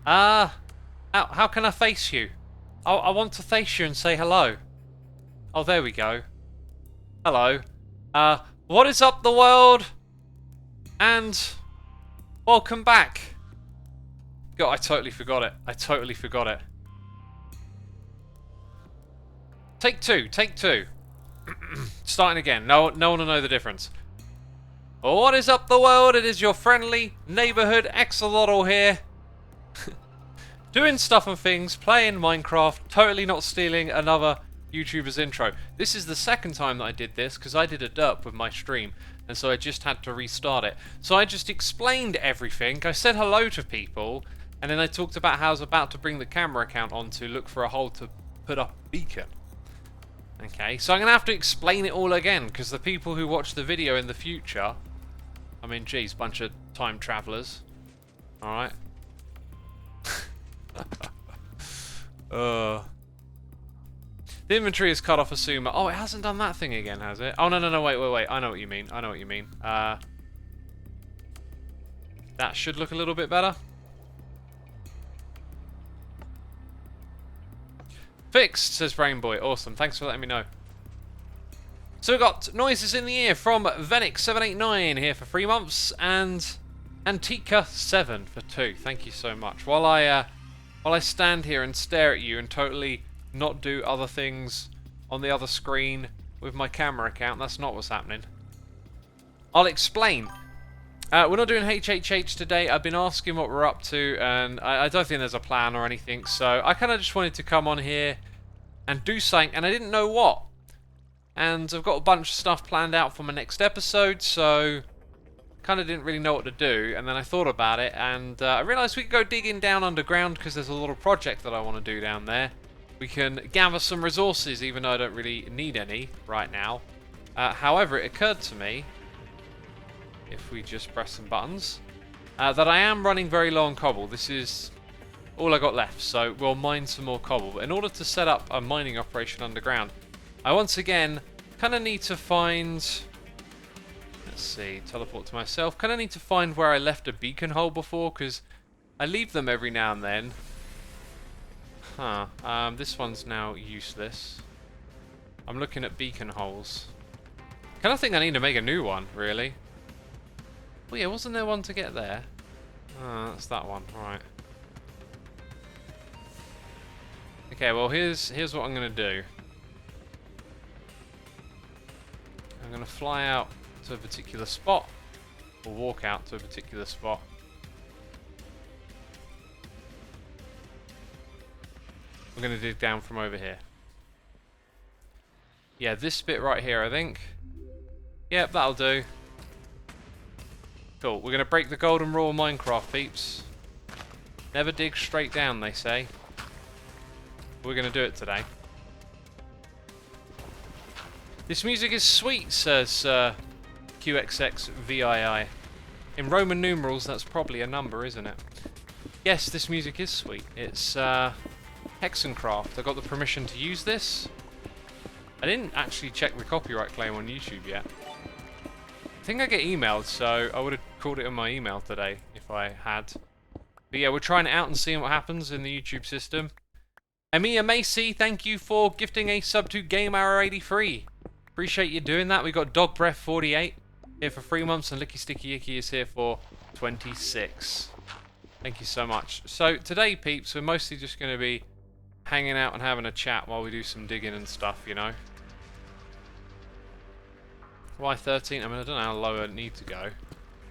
How can I face you? I want to face you and say hello. Oh, there we go. Hello. What is up, the world? And welcome back. God, I totally forgot it. I totally forgot it. Take two. Starting again. No one will know the difference. What is up, the world? It is your friendly neighborhood axolotl here. Doing stuff and things, playing Minecraft, totally not stealing another YouTuber's intro. This is the second time that I did this, because I did a derp with my stream, and so I just had to restart it. So I just explained everything, I said hello to people, and then I talked about how I was about to bring the camera account on to look for a hole to put up a beacon. Okay, so I'm going to have to explain it all again, because the people who watch the video in the future, I mean, geez, bunch of time travelers. Alright. The inventory is cut off Xisuma. Oh, it hasn't done that thing again, has it? Oh, no, wait. I know what you mean. That should look a little bit better. Fixed, says Brainboy. Awesome, thanks for letting me know. So we've got noises in the ear from Venix789 here for 3 months, and Antika7 for 2. Thank you so much. While I stand here and stare at you and totally not do other things on the other screen with my camera account, that's not what's happening. I'll explain. We're not doing HHH today. I've been asking what we're up to, and I don't think there's a plan or anything, so I kind of just wanted to come on here and do something, and I didn't know what. And I've got a bunch of stuff planned out for my next episode, so kind of didn't really know what to do, and then I thought about it, and I realised we could go digging down underground because there's a little project that I want to do down there. We can gather some resources, even though I don't really need any right now. However, it occurred to me, if we just press some buttons, that I am running very low on cobble. This is all I got left, so we'll mine some more cobble. But in order to set up a mining operation underground, I once again kind of need to find... Let's see, teleport to myself. Kind of need to find where I left a beacon hole before, because I leave them every now and then. This one's now useless. I'm looking at beacon holes. Kind of think I need to make a new one, really. Oh yeah, wasn't there one to get there? That's that one, right. Okay, well here's what I'm going to do. I'm going to fly out to a particular spot, or walk out to a particular spot. I'm going to dig down from over here. Yeah, this bit right here, I think. Yep, that'll do. Cool, we're going to break the golden rule of Minecraft, peeps. Never dig straight down, they say. We're going to do it today. This music is sweet, says QXXVII. In Roman numerals, that's probably a number, isn't it? Yes, this music is sweet. It's Hexencraft. I got the permission to use this. I didn't actually check the copyright claim on YouTube yet. I think I get emailed, so I would have called it in my email today if I had. But yeah, we're trying it out and seeing what happens in the YouTube system. Emiya Macy, thank you for gifting a sub to GameHour83. Appreciate you doing that. We got Dog Breath 48 here for 3 months, and Licky Sticky Icky is here for 26. Thank you so much. So today, peeps, we're mostly just going to be hanging out and having a chat while we do some digging and stuff, you know. Why 13? I mean, I don't know how low I need to go.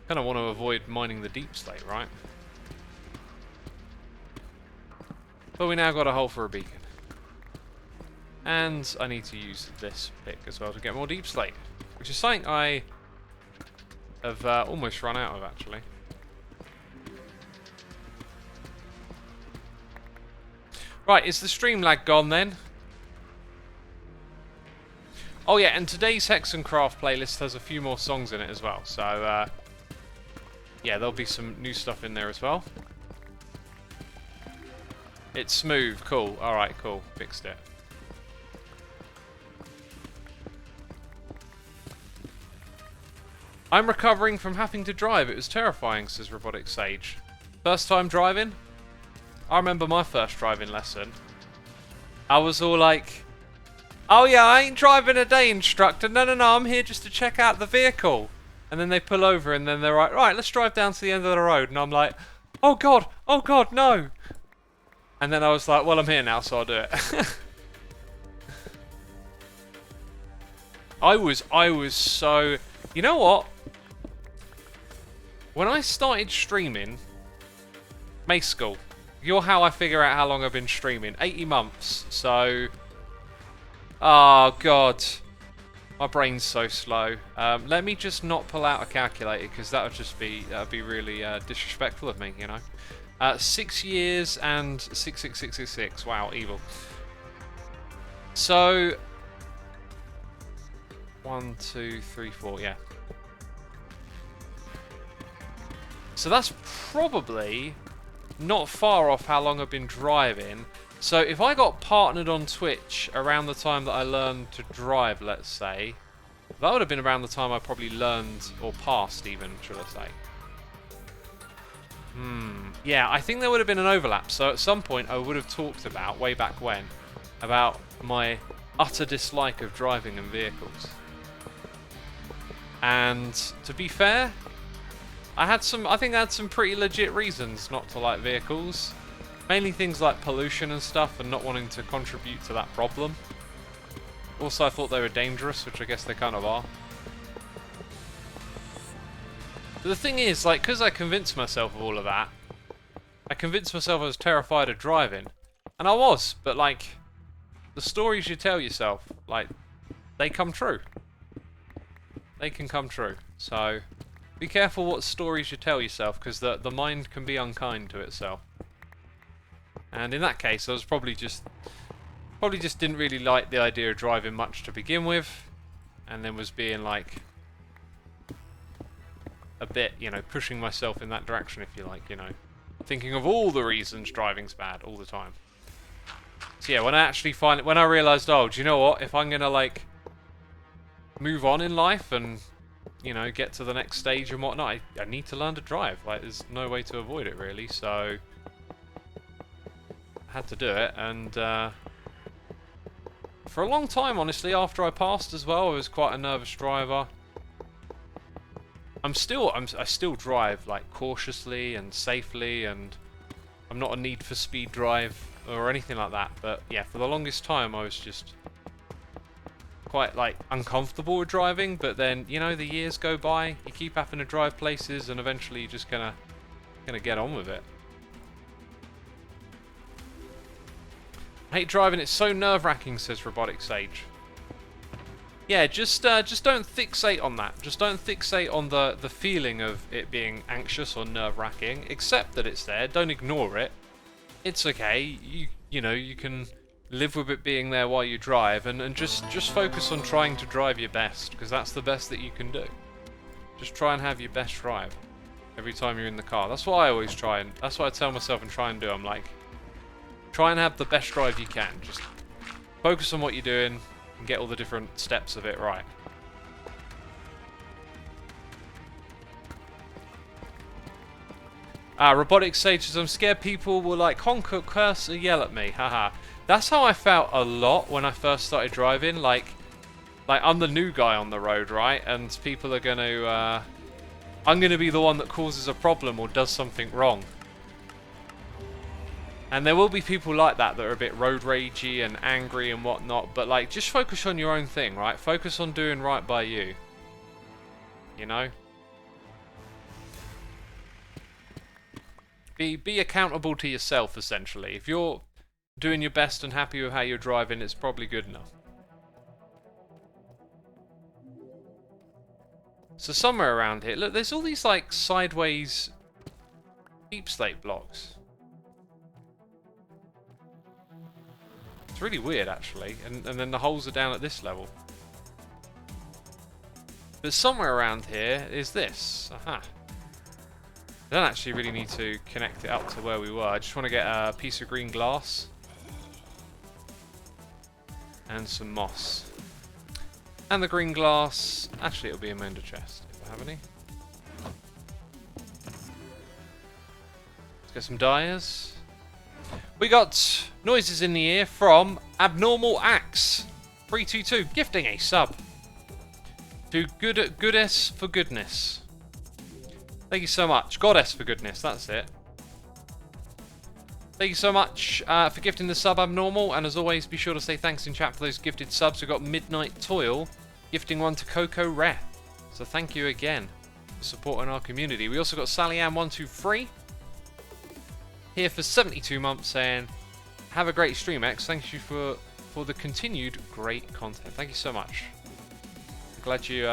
Kind of want to avoid mining the deep slate, right? But we now got a hole for a beacon. And I need to use this pick as well to get more deep slate, which is something I have almost run out of, actually. Right, is the stream lag gone then? Oh yeah, and today's Hexencraft playlist has a few more songs in it as well, so yeah, there'll be some new stuff in there as well. It's smooth, cool, alright, cool, fixed it. I'm recovering from having to drive, it was terrifying, says Robotic Sage. First time driving? I remember my first driving lesson. I was all like, oh yeah, I ain't driving a day, instructor. No, I'm here just to check out the vehicle. And then they pull over and then they're like, right, let's drive down to the end of the road. And I'm like, oh god, no. And then I was like, well, I'm here now, so I'll do it. I was so... You know what? When I started streaming... May School. You're how I figure out how long I've been streaming. 80 months, so... Oh, God. My brain's so slow. Let me just not pull out a calculator, because that would be really disrespectful of me, you know. 6 years and 66666. Wow, evil. So... 1, 2, 3, 4, yeah. So that's probably not far off how long I've been driving. So if I got partnered on Twitch around the time that I learned to drive, let's say, that would have been around the time I probably learned, or passed even, should I say. Yeah, I think there would have been an overlap. So at some point I would have talked about, way back when, about my utter dislike of driving in vehicles. And to be fair, I think I had some pretty legit reasons not to like vehicles. Mainly things like pollution and stuff, and not wanting to contribute to that problem. Also, I thought they were dangerous, which I guess they kind of are. But the thing is, like, because I convinced myself of all of that, I convinced myself I was terrified of driving. And I was, but like, the stories you tell yourself, like, they come true. They can come true. So, be careful what stories you tell yourself, because the mind can be unkind to itself. And in that case, I was probably just didn't really like the idea of driving much to begin with, and then was being like a bit, you know, pushing myself in that direction, if you like, you know, thinking of all the reasons driving's bad all the time. So yeah, when I realised, oh, do you know what? If I'm gonna like move on in life and, you know, get to the next stage and whatnot, I need to learn to drive. Like, there's no way to avoid it really. So I had to do it, and for a long time, honestly, after I passed as well, I was quite a nervous driver. I still drive like cautiously and safely, and I'm not a need for speed drive or anything like that. But yeah, for the longest time, I was just quite like uncomfortable with driving. But then, you know, the years go by, you keep having to drive places, and eventually you're just gonna get on with it. I hate driving, it's so nerve-wracking, says Robotic Sage. Yeah, just don't fixate on that. Just don't fixate on the feeling of it being anxious or nerve-wracking. Accept that it's there, don't ignore it. It's okay, you know, you can live with it being there while you drive, and just focus on trying to drive your best, because that's the best that you can do. Just try and have your best drive every time you're in the car. That's what I always try, and that's what I tell myself and try and do. I'm like, try and have the best drive you can. Just focus on what you're doing and get all the different steps of it right. Robotic Sage says, I'm scared people will like honk or curse or yell at me. Haha. That's how I felt a lot when I first started driving. Like I'm the new guy on the road, right? And people are going to... I'm going to be the one that causes a problem or does something wrong. And there will be people like that are a bit road ragey and angry and whatnot, but like, just focus on your own thing, right? Focus on doing right by you. You know? Be accountable to yourself, essentially. If you're doing your best and happy with how you're driving, it's probably good enough. So somewhere around here, look, there's all these like sideways deep slate blocks. It's really weird, actually, and then the holes are down at this level. But somewhere around here is this. Aha. I don't actually really need to connect it up to where we were. I just want to get a piece of green glass and some moss. And the green glass, actually it'll be a mender chest if I have any. Let's get some dyers. We got noises in the ear from Abnormal Axe 322, gifting a sub to Goddess for Goodness. Thank you so much. Goddess for Goodness, that's it. Thank you so much for gifting the sub, Abnormal, and as always, be sure to say thanks in chat for those gifted subs. We've got Midnight Toil gifting one to Coco Rare. So thank you again for supporting our community. We also got SallyAnn123 here for 72 months saying, have a great stream, X. Thank you for the continued great content. Thank you so much. I'm glad you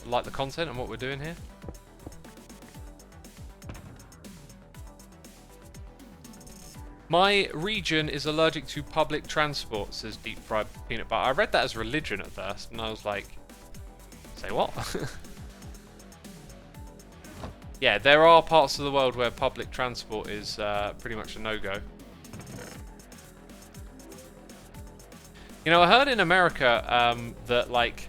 like the content and what we're doing here. My region is allergic to public transport, says Deep Fried Peanut Butter. I read that as religion at first, and I was like, say what? Yeah, there are parts of the world where public transport is pretty much a no-go. You know, I heard in America that, like,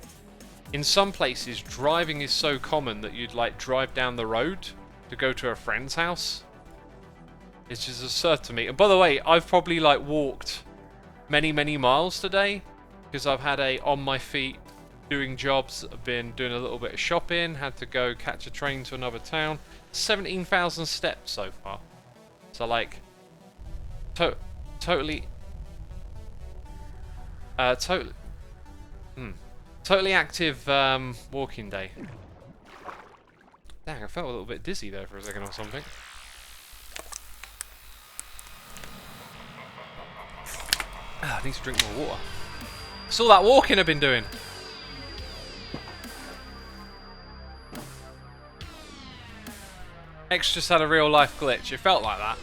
in some places, driving is so common that you'd, like, drive down the road to go to a friend's house. It's just absurd to me. And by the way, I've probably, like, walked many, many miles today because I've had a on my feet doing jobs. I've been doing a little bit of shopping, had to go catch a train to another town. 17,000 steps so far. So, like, totally active walking day. Dang, I felt a little bit dizzy there for a second or something. I need to drink more water. It's all that walking I've been doing. X just had a real life glitch. It felt like that.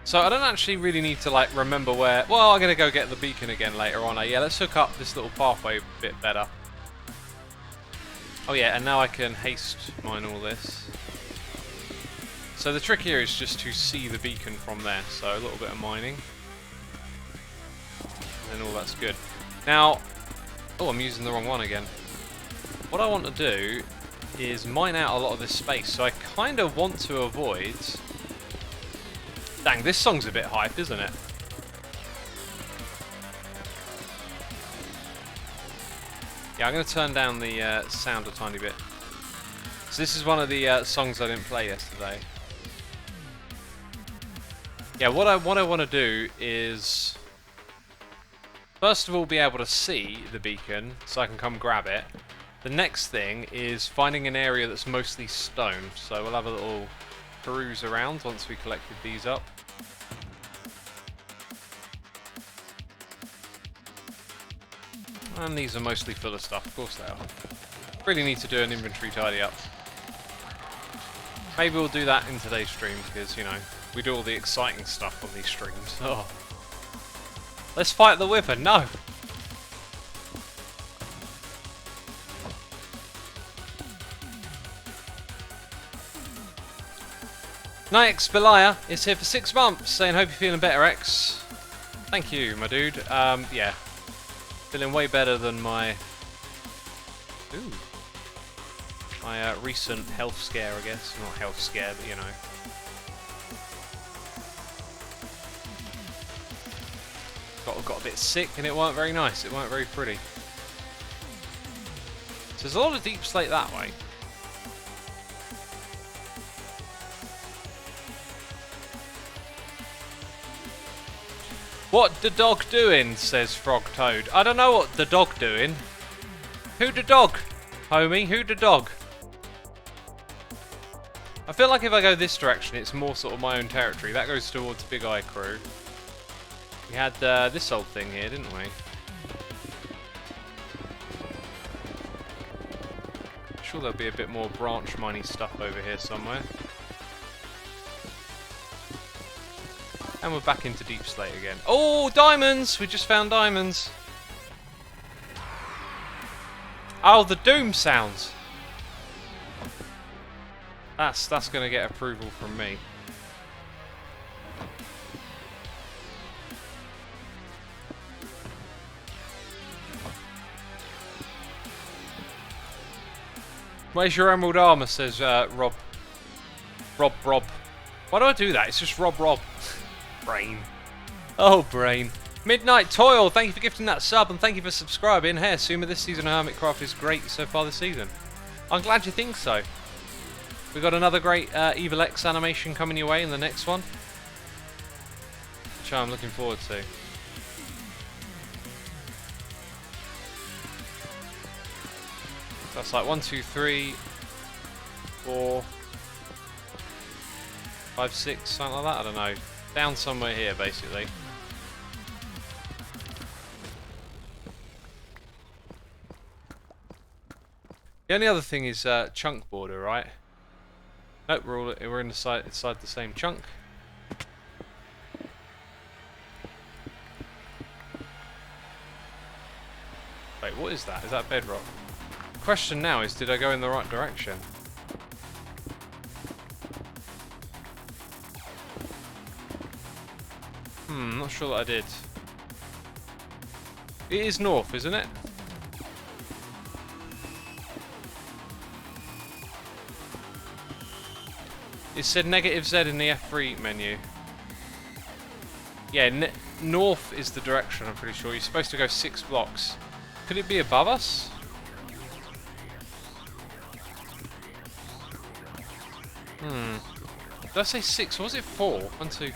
So I don't actually really need to, like, remember where... Well, I'm going to go get the beacon again later on. Yeah, let's hook up this little pathway a bit better. Oh yeah, and now I can haste mine all this. So the trick here is just to see the beacon from there. So a little bit of mining. And all that's good. Now... Oh, I'm using the wrong one again. What I want to do is mine out a lot of this space. So I kind of want to avoid... Dang, this song's a bit hype, isn't it? Yeah, I'm going to turn down the sound a tiny bit. So this is one of the songs I didn't play yesterday. Yeah, what I want to do is... First of all, be able to see the beacon, so I can come grab it. The next thing is finding an area that's mostly stone. So we'll have a little peruse around once we collected these up. And these are mostly full of stuff, of course they are. Really need to do an inventory tidy up. Maybe we'll do that in today's stream, because, you know, we do all the exciting stuff on these streams. Oh. Let's fight the Wither, no! Nix Belia is here for 6 months, saying, hope you're feeling better, X. Thank you, my dude. Yeah. Feeling way better than my... Ooh. My recent health scare, I guess. Not health scare, but you know. Got a bit sick and it weren't very nice. It weren't very pretty. So there's a lot of deep slate that way. What the dog doing, says Frog Toad. I don't know what the dog doing. Who the dog, homie? Who the dog? I feel like if I go this direction, it's more sort of my own territory. That goes towards Big Eye Crew. We had this old thing here, didn't we? I'm sure there'll be a bit more branch miney stuff over here somewhere. And we're back into deep slate again. Oh, diamonds! We just found diamonds. Oh, the doom sounds. That's going to get approval from me. Where's your emerald armor, says Rob. Rob. Why do I do that? It's just Rob. Brain. Oh, Brain. Midnight Toil, thank you for gifting that sub and thank you for subscribing. Hey, Xisuma, this season of Hermitcraft is great so far this season. I'm glad you think so. We've got another great Evil X animation coming your way in the next one, which I'm looking forward to. That's like 1, 2, 3, 4, 5, 6, something like that, I don't know. Down somewhere here, basically. The only other thing is chunk border, right? Nope, we're inside the same chunk. Wait, what is that? Is that bedrock? The question now is, did I go in the right direction? Not sure that I did. It is north, isn't it? It said -Z in the F3 menu. Yeah, north is the direction, I'm pretty sure. You're supposed to go 6 blocks. Could it be above us? Did I say 6? Or was it 4? 1, 2...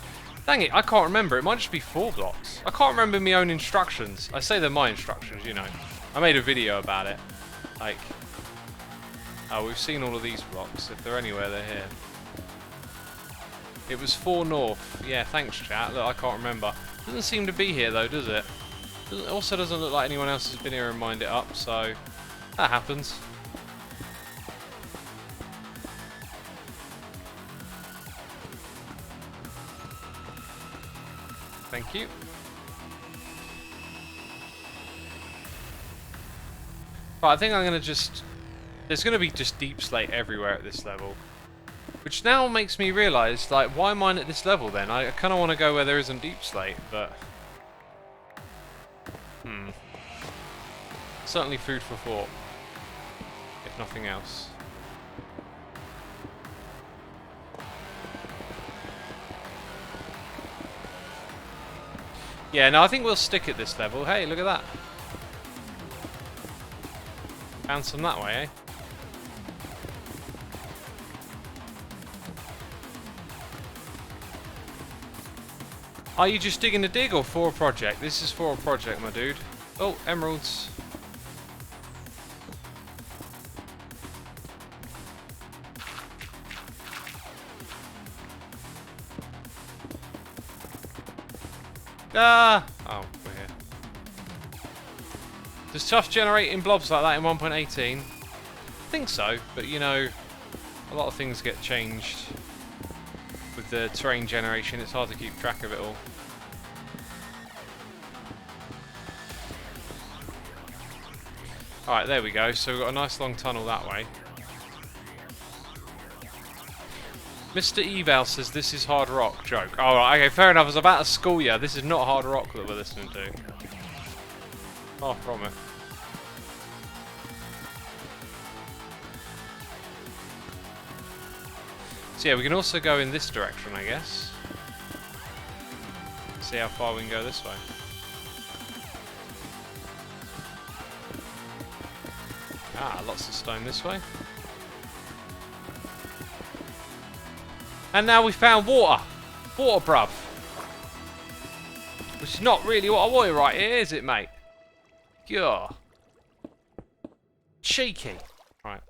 Dang it, I can't remember. It might just be 4 blocks. I can't remember my own instructions. I say they're my instructions, you know. I made a video about it. Like... Oh, we've seen all of these blocks. If they're anywhere, they're here. It was 4 north. Yeah, thanks, chat. Look, I can't remember. Doesn't seem to be here, though, does it? It also doesn't look like anyone else has been here and mined it up, so... That happens. Thank you. Right, I think I'm going to just... There's going to be just deep slate everywhere at this level. Which now makes me realise, like, why mine at this level then? I kind of want to go where there isn't deep slate, but... Certainly food for thought. If nothing else. Yeah, no, I think we'll stick at this level. Hey, look at that. Found some that way, eh? Are you just digging a dig or for a project? This is for a project, my dude. Oh, emeralds. Ah! Oh, we're here. Does Tuff generate in blobs like that in 1.18? I think so, but you know, a lot of things get changed with the terrain generation. It's hard to keep track of it all. Alright, there we go. So we've got a nice long tunnel that way. Mr. Eval says this is hard rock. Joke. Alright, okay, fair enough. I was about to school you. This is not hard rock that we're listening to. Far from it. So yeah, we can also go in this direction, I guess. See how far we can go this way. Ah, lots of stone this way. And now we found water. Water, bruv. Which is not really what I wanted right here, is it, mate? Yeah. Cheeky. Right.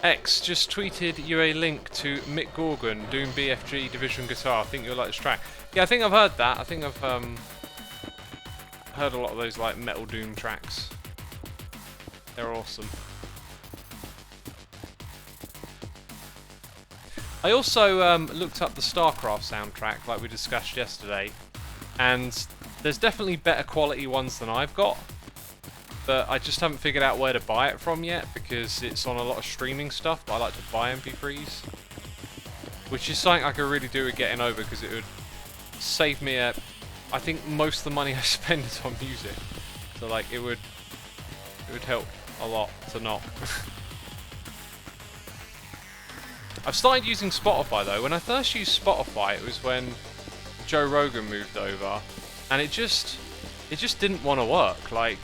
X just tweeted you a link to Mick Gorgon, Doom BFG Division Guitar. I think you'll like this track. Yeah, I think I've heard that. I think I've heard a lot of those like metal Doom tracks. They're awesome. I also looked up the StarCraft soundtrack like we discussed yesterday, and there's definitely better quality ones than I've got, but I just haven't figured out where to buy it from yet because it's on a lot of streaming stuff, but I like to buy MP3s, which is something I could really do with getting over because it would save me I think most of the money I spend is on music, so like it would help a lot to not. I've started using Spotify though. When I first used Spotify, it was when Joe Rogan moved over, and it just didn't want to work. Like,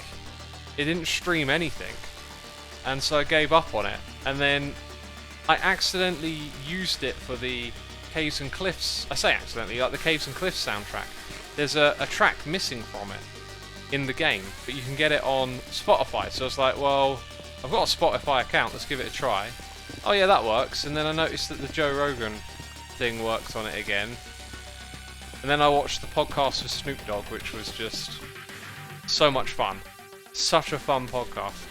it didn't stream anything, and so I gave up on it. And then I accidentally used it for the Caves and Cliffs. I say accidentally, like the Caves and Cliffs soundtrack. There's a track missing from it in the game, but you can get it on Spotify. So I was like, well, I've got a Spotify account, let's give it a try. Oh yeah, that works. And then I noticed that the Joe Rogan thing works on it again. And then I watched the podcast with Snoop Dogg, which was just so much fun. Such a fun podcast.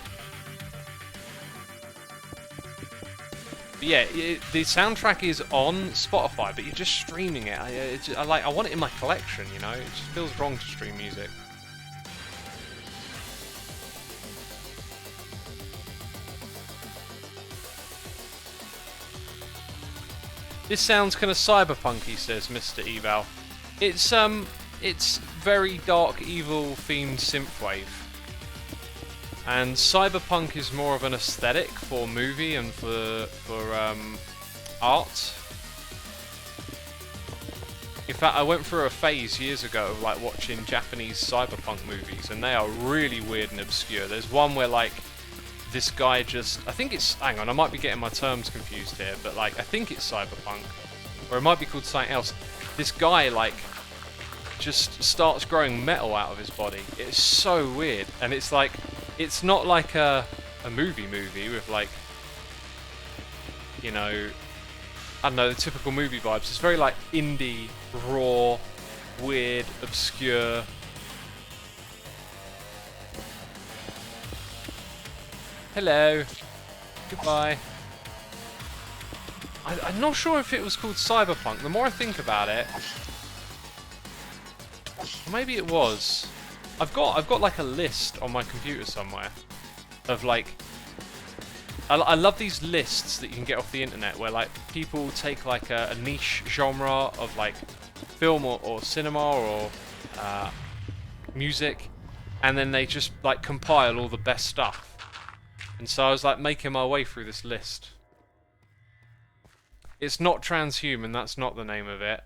But yeah, the soundtrack is on Spotify, but you're just streaming it. I want it in my collection, you know? It just feels wrong to stream music. This sounds kind of cyberpunky, says Mr. Eval. It's very dark, evil themed synthwave. And cyberpunk is more of an aesthetic for movie and for art. In fact, I went through a phase years ago of like watching Japanese cyberpunk movies, and they are really weird and obscure. There's one where like this guy just, I think it's, hang on, I might be getting my terms confused here, but like I think it's cyberpunk, or it might be called something else. This guy like just starts growing metal out of his body. It's so weird, and it's like, it's not like a movie with like, you know, I don't know, the typical movie vibes. It's very like indie, raw, weird, obscure. Hello. Goodbye. I'm not sure if it was called cyberpunk. The more I think about it, maybe it was. I've got like a list on my computer somewhere of like, I love these lists that you can get off the internet where like people take like a niche genre of like film or cinema or music, and then they just like compile all the best stuff. And so I was like making my way through this list. It's not transhuman, that's not the name of it.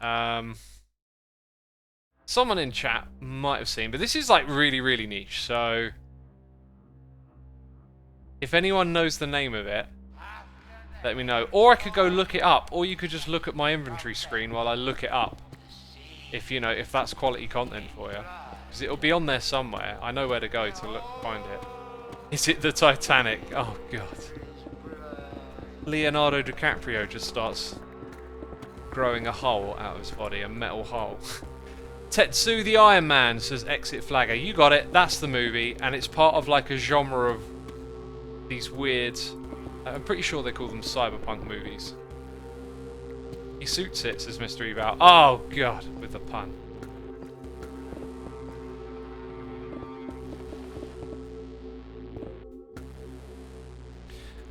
Someone in chat might have seen, but this is like really, really niche, so if anyone knows the name of it, let me know. Or I could go look it up, or you could just look at my inventory screen while I look it up. If you know, if that's quality content for you. Because it'll be on there somewhere. I know where to go to look, find it. Is it the Titanic? Oh god. Leonardo DiCaprio just starts growing a hole out of his body, a metal hole. Tetsu the Iron Man, says Exit Flagger. You got it, that's the movie, and it's part of like a genre of these weird, I'm pretty sure they call them cyberpunk movies. He suits it, says Mr. Eval. Oh god, with the pun.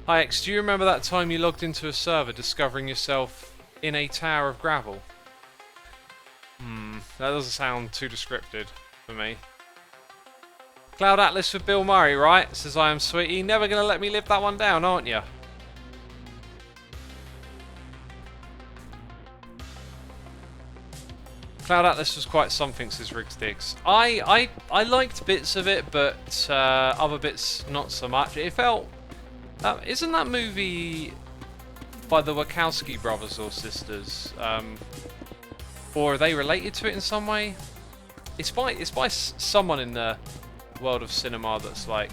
Hi X, do you remember that time you logged into a server discovering yourself in a tower of gravel? That doesn't sound too descriptive for me. Cloud Atlas for Bill Murray, right? Says I am sweetie. Never gonna let me live that one down, aren't you? Cloud Atlas was quite something, says Riggs Diggs. I liked bits of it, but other bits not so much. It felt... isn't that movie by the Wachowski brothers or sisters? Or are they related to it in some way? It's by someone in the world of cinema that's like,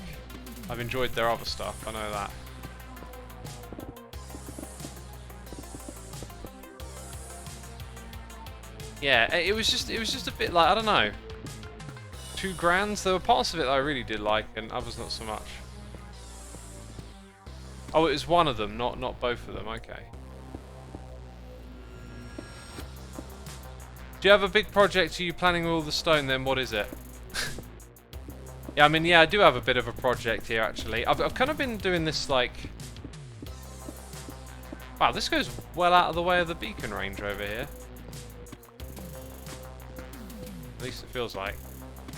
I've enjoyed their other stuff. I know that. Yeah, it was just a bit like, I don't know, 2 grand. There were parts of it that I really did like, and others not so much. Oh, it was one of them, not both of them. Okay. Do you have a big project? Are you planning all the stone? Then what is it? Yeah, I mean, yeah, I do have a bit of a project here actually. I've kind of been doing this like. Wow, this goes well out of the way of the beacon range over here. At least it feels like.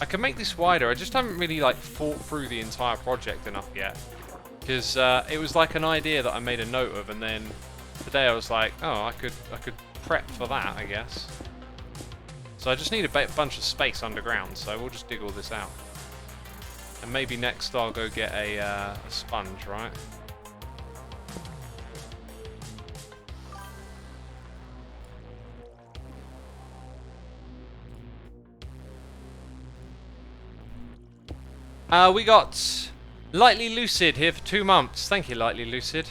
I can make this wider. I just haven't really like thought through the entire project enough yet. Because it was like an idea that I made a note of, and then today I was like, oh, I could prep for that, I guess. So I just need a bunch of space underground, so we'll just dig all this out. And maybe next I'll go get a sponge, right? We got Lightly Lucid here for 2 months. Thank you, Lightly Lucid.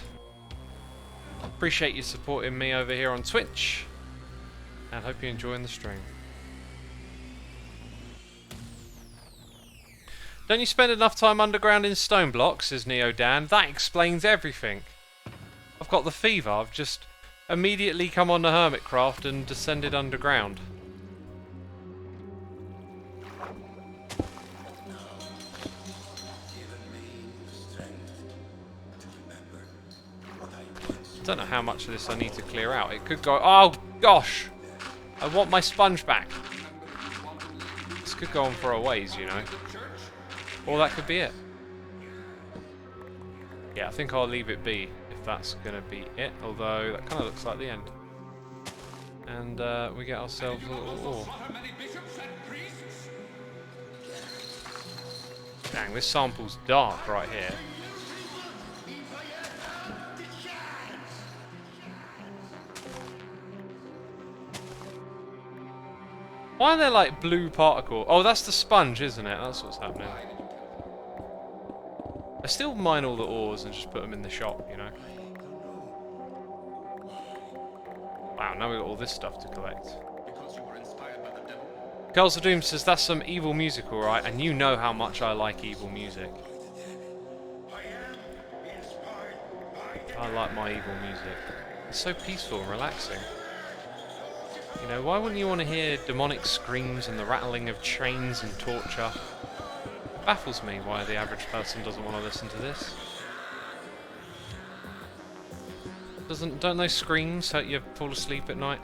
Appreciate you supporting me over here on Twitch. And hope you're enjoying the stream. Don't you spend enough time underground in stone blocks, says Neo Dan. That explains everything. I've got the fever. I've just immediately come on the Hermitcraft and descended underground. I don't know how much of this I need to clear out. It could go... Oh, gosh! I want my sponge back. This could go on for a ways, you know. Or that could be it. Yeah, I think I'll leave it be if that's going to be it. Although, that kind of looks like the end. And we get ourselves a little ore. Dang, this sample's dark right here. Why are there like blue particles? Oh, that's the sponge, isn't it? That's what's happening. I still mine all the ores and just put them in the shop, you know. Wow, now we've got all this stuff to collect. Girls of Doom says that's some evil music, alright, and you know how much I like evil music. I like my evil music. It's so peaceful and relaxing. You know, why wouldn't you want to hear demonic screams and the rattling of chains and torture? It baffles me why the average person doesn't want to listen to this. Don't those screams hurt you fall asleep at night?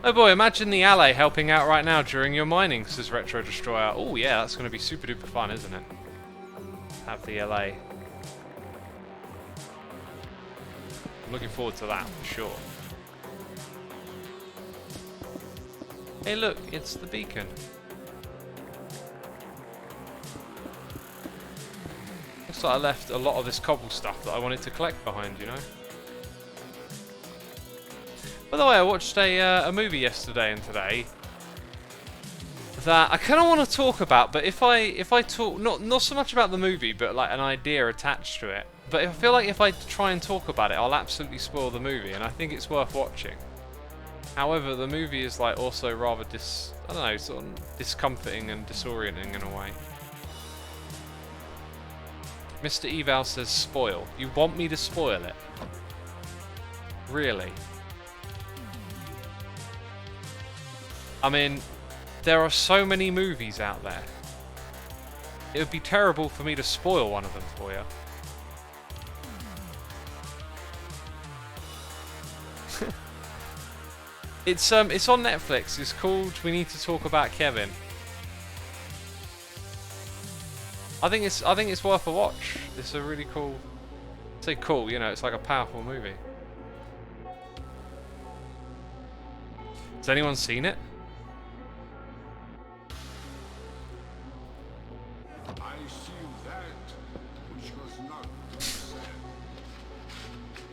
Oh boy, imagine the alley helping out right now during your mining, says Retro Destroyer. Oh yeah, that's going to be super duper fun, isn't it? Have the LA. I'm looking forward to that, for sure. Hey look, it's the beacon. Looks like I left a lot of this cobble stuff that I wanted to collect behind, you know? By the way, I watched a movie yesterday and today that I kind of want to talk about, but if I talk, not so much about the movie, but like an idea attached to it. But I feel like if I try and talk about it, I'll absolutely spoil the movie, and I think it's worth watching. However, the movie is like also rather I don't know, sort of discomforting and disorienting in a way. Mr. Eval says spoil. You want me to spoil it? Really? I mean, there are so many movies out there. It would be terrible for me to spoil one of them for you. It's on Netflix. It's called We Need to Talk About Kevin. I think it's worth a watch. It's a really cool. I say cool, you know, it's like a powerful movie. Has anyone seen it?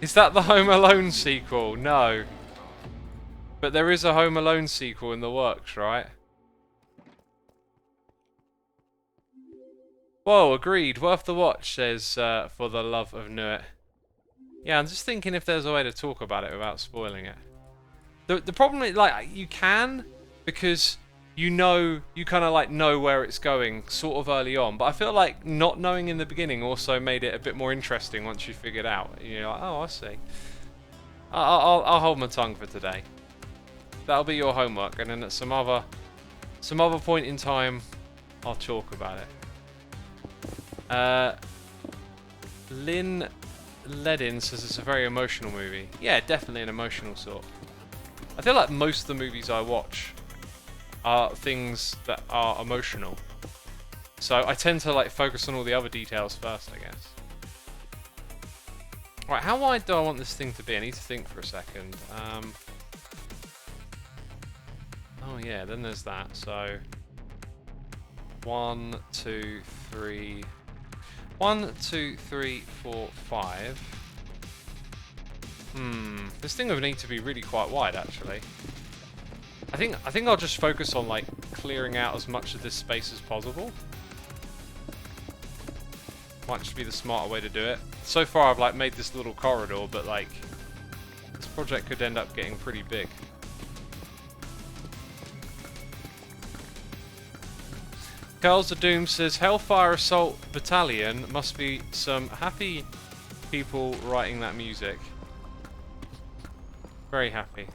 Is that the Home Alone sequel? No. But there is a Home Alone sequel in the works, right? Whoa, agreed. Worth the watch, says For the Love of Nuit. Yeah, I'm just thinking if there's a way to talk about it without spoiling it. The problem is, like, you can, because you kind of like know where it's going sort of early on, but I feel like not knowing in the beginning also made it a bit more interesting once you figured out. You're like, oh, I see. I'll hold my tongue for today. That'll be your homework, and then at some other point in time, I'll talk about it. Lynn Ledin says it's a very emotional movie. Yeah, definitely an emotional sort. I feel like most of the movies I watch are things that are emotional. So I tend to like focus on all the other details first, I guess. Right, how wide do I want this thing to be? I need to think for a second. Oh yeah, then there's that. So 1, 2, 3. 1, 2, 3, 4, 5. This thing would need to be really quite wide, actually. I think I'll just focus on like clearing out as much of this space as possible. Might just be the smarter way to do it. So far, I've like made this little corridor, but like this project could end up getting pretty big. Girls of Doom says Hellfire Assault Battalion must be some happy people writing that music. Very happy.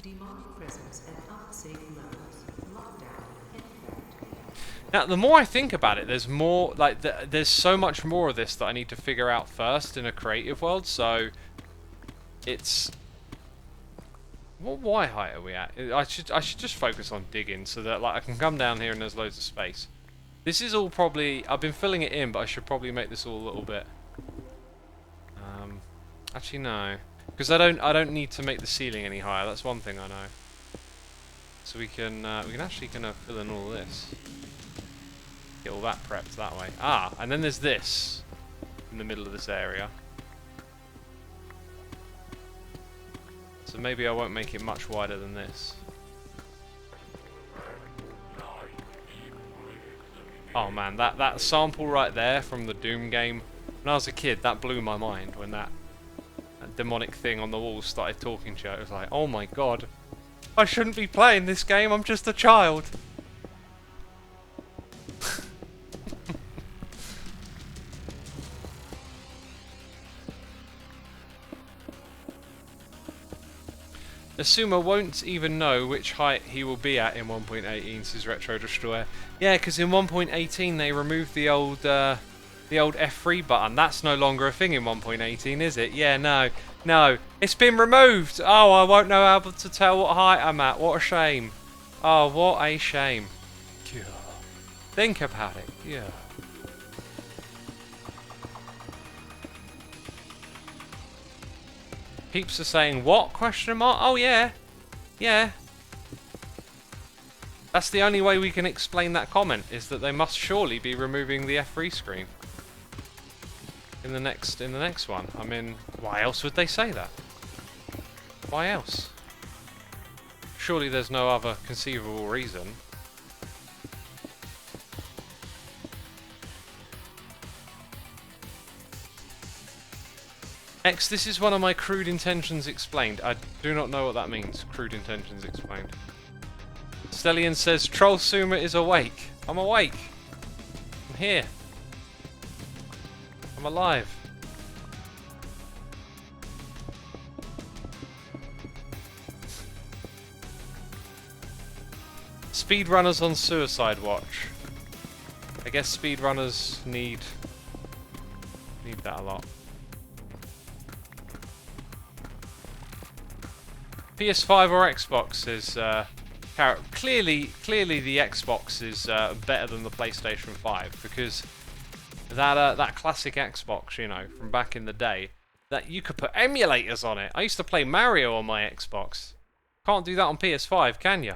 Demonic presence at unsafe levels. Lockdown. Now, the more I think about it, there's more, like, there's so much more of this that I need to figure out first in a creative world, so it's... What Y height are we at? I should just focus on digging so that, like, I can come down here and there's loads of space. This is all probably... I've been filling it in, but I should probably make this all a little bit... actually, no. Because I don't need to make the ceiling any higher, that's one thing I know. So we can actually kind of fill in all this. Get all that prepped that way. Ah, and then there's this in the middle of this area. So maybe I won't make it much wider than this. Oh man, that sample right there from the Doom game, when I was a kid, that blew my mind when that demonic thing on the wall started talking to you. It was like, oh my god, I shouldn't be playing this game, I'm just a child. Xisuma won't even know which height he will be at in 1.18, says Retro Destroyer. Yeah, because in 1.18 they removed the old F3 button. That's no longer a thing in 1.18, is it? Yeah, no, it's been removed. Oh, I won't know how to tell what height I'm at. What a shame. Oh, what a shame. Yeah. Think about it. Yeah. Peeps are saying, what? Question mark? Oh, yeah. Yeah. That's the only way we can explain that comment, is that they must surely be removing the F3 screen. In the next one. I mean, why else would they say that? Why else? Surely there's no other conceivable reason. X, this is one of my crude intentions explained. I do not know what that means. Crude intentions explained. Stellian says, Troll Suma is awake. I'm awake. I'm here. I'm alive. Speedrunners on Suicide Watch. I guess speedrunners need that a lot. PS5 or Xbox is clearly the Xbox is better than the PlayStation 5, because that classic Xbox, you know, from back in the day, that you could put emulators on it. I used to play Mario on my Xbox. Can't do that on PS5, can you?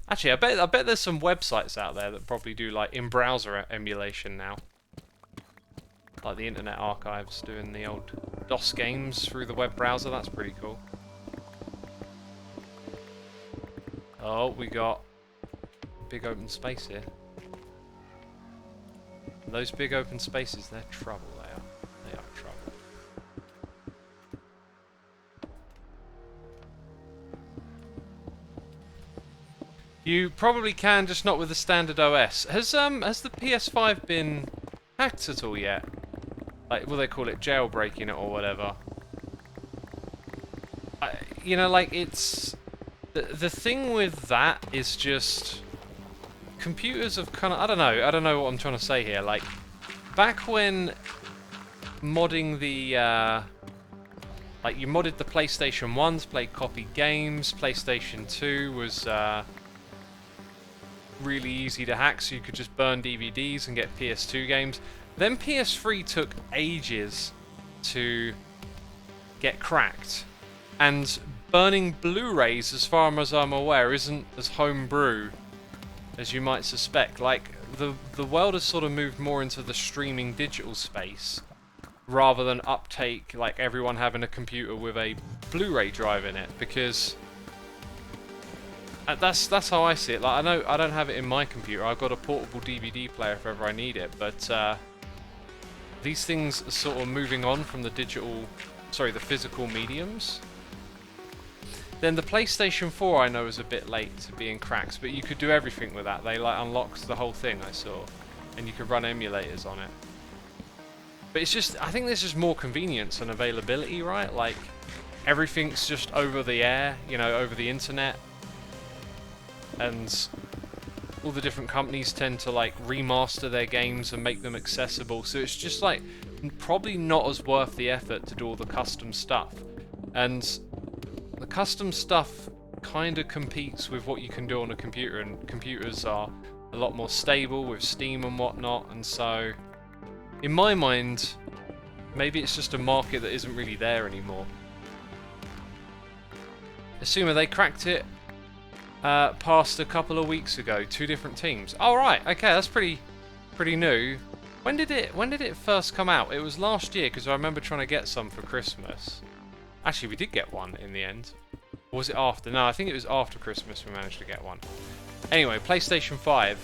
Actually, I bet there's some websites out there that probably do like in-browser emulation now. Like the Internet Archive's doing the old DOS games through the web browser. That's pretty cool. Oh, we got big open space here. Those big open spaces, they're trouble, they are. They are trouble. You probably can, just not with the standard OS. Has the PS5 been hacked at all yet? Like, will they call it jailbreaking it or whatever? You know, like, it's... The thing with that is just... Computers have kind of... I don't know what I'm trying to say here. Like, back when modding the... like, you modded the PlayStation 1 to play copy games. PlayStation 2 was really easy to hack, so you could just burn DVDs and get PS2 games. Then PS3 took ages to get cracked, and burning Blu-rays, as far as I'm aware, isn't as homebrew as you might suspect. Like, the world has sort of moved more into the streaming digital space, rather than uptake, like everyone having a computer with a Blu-ray drive in it, because that's how I see it. Like, I know I don't have it in my computer, I've got a portable DVD player if ever I need it, but these things are sort of moving on from the physical mediums. Then the PlayStation 4 I know is a bit late to being cracked, but you could do everything with that. They like unlocked the whole thing, I saw, and you could run emulators on it. But it's just, I think there's just more convenience and availability, right? Like, everything's just over the air, you know, over the internet. And all the different companies tend to, like, remaster their games and make them accessible. So it's just, like, probably not as worth the effort to do all the custom stuff. And the custom stuff kind of competes with what you can do on a computer. And computers are a lot more stable with Steam and whatnot. And so, in my mind, maybe it's just a market that isn't really there anymore. Xisuma, they cracked it past a couple of weeks ago. 2 different teams. Oh right, okay, that's pretty new. When did it first come out? It was last year, because I remember trying to get some for Christmas. Actually, we did get one in the end. Or was it after? No, I think it was after Christmas we managed to get one. Anyway, PlayStation 5.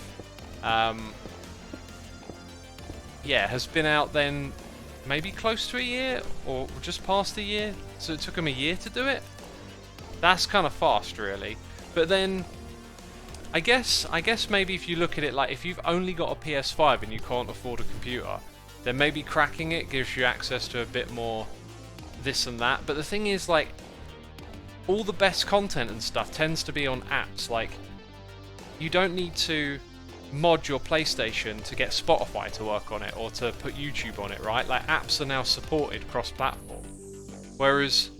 Yeah, has been out then maybe close to a year, or just past a year. So it took them a year to do it. That's kind of fast, really. But then, I guess maybe if you look at it like, if you've only got a PS5 and you can't afford a computer, then maybe cracking it gives you access to a bit more this and that. But the thing is, like, all the best content and stuff tends to be on apps. Like, you don't need to mod your PlayStation to get Spotify to work on it or to put YouTube on it, right? Like, apps are now supported cross-platform. Whereas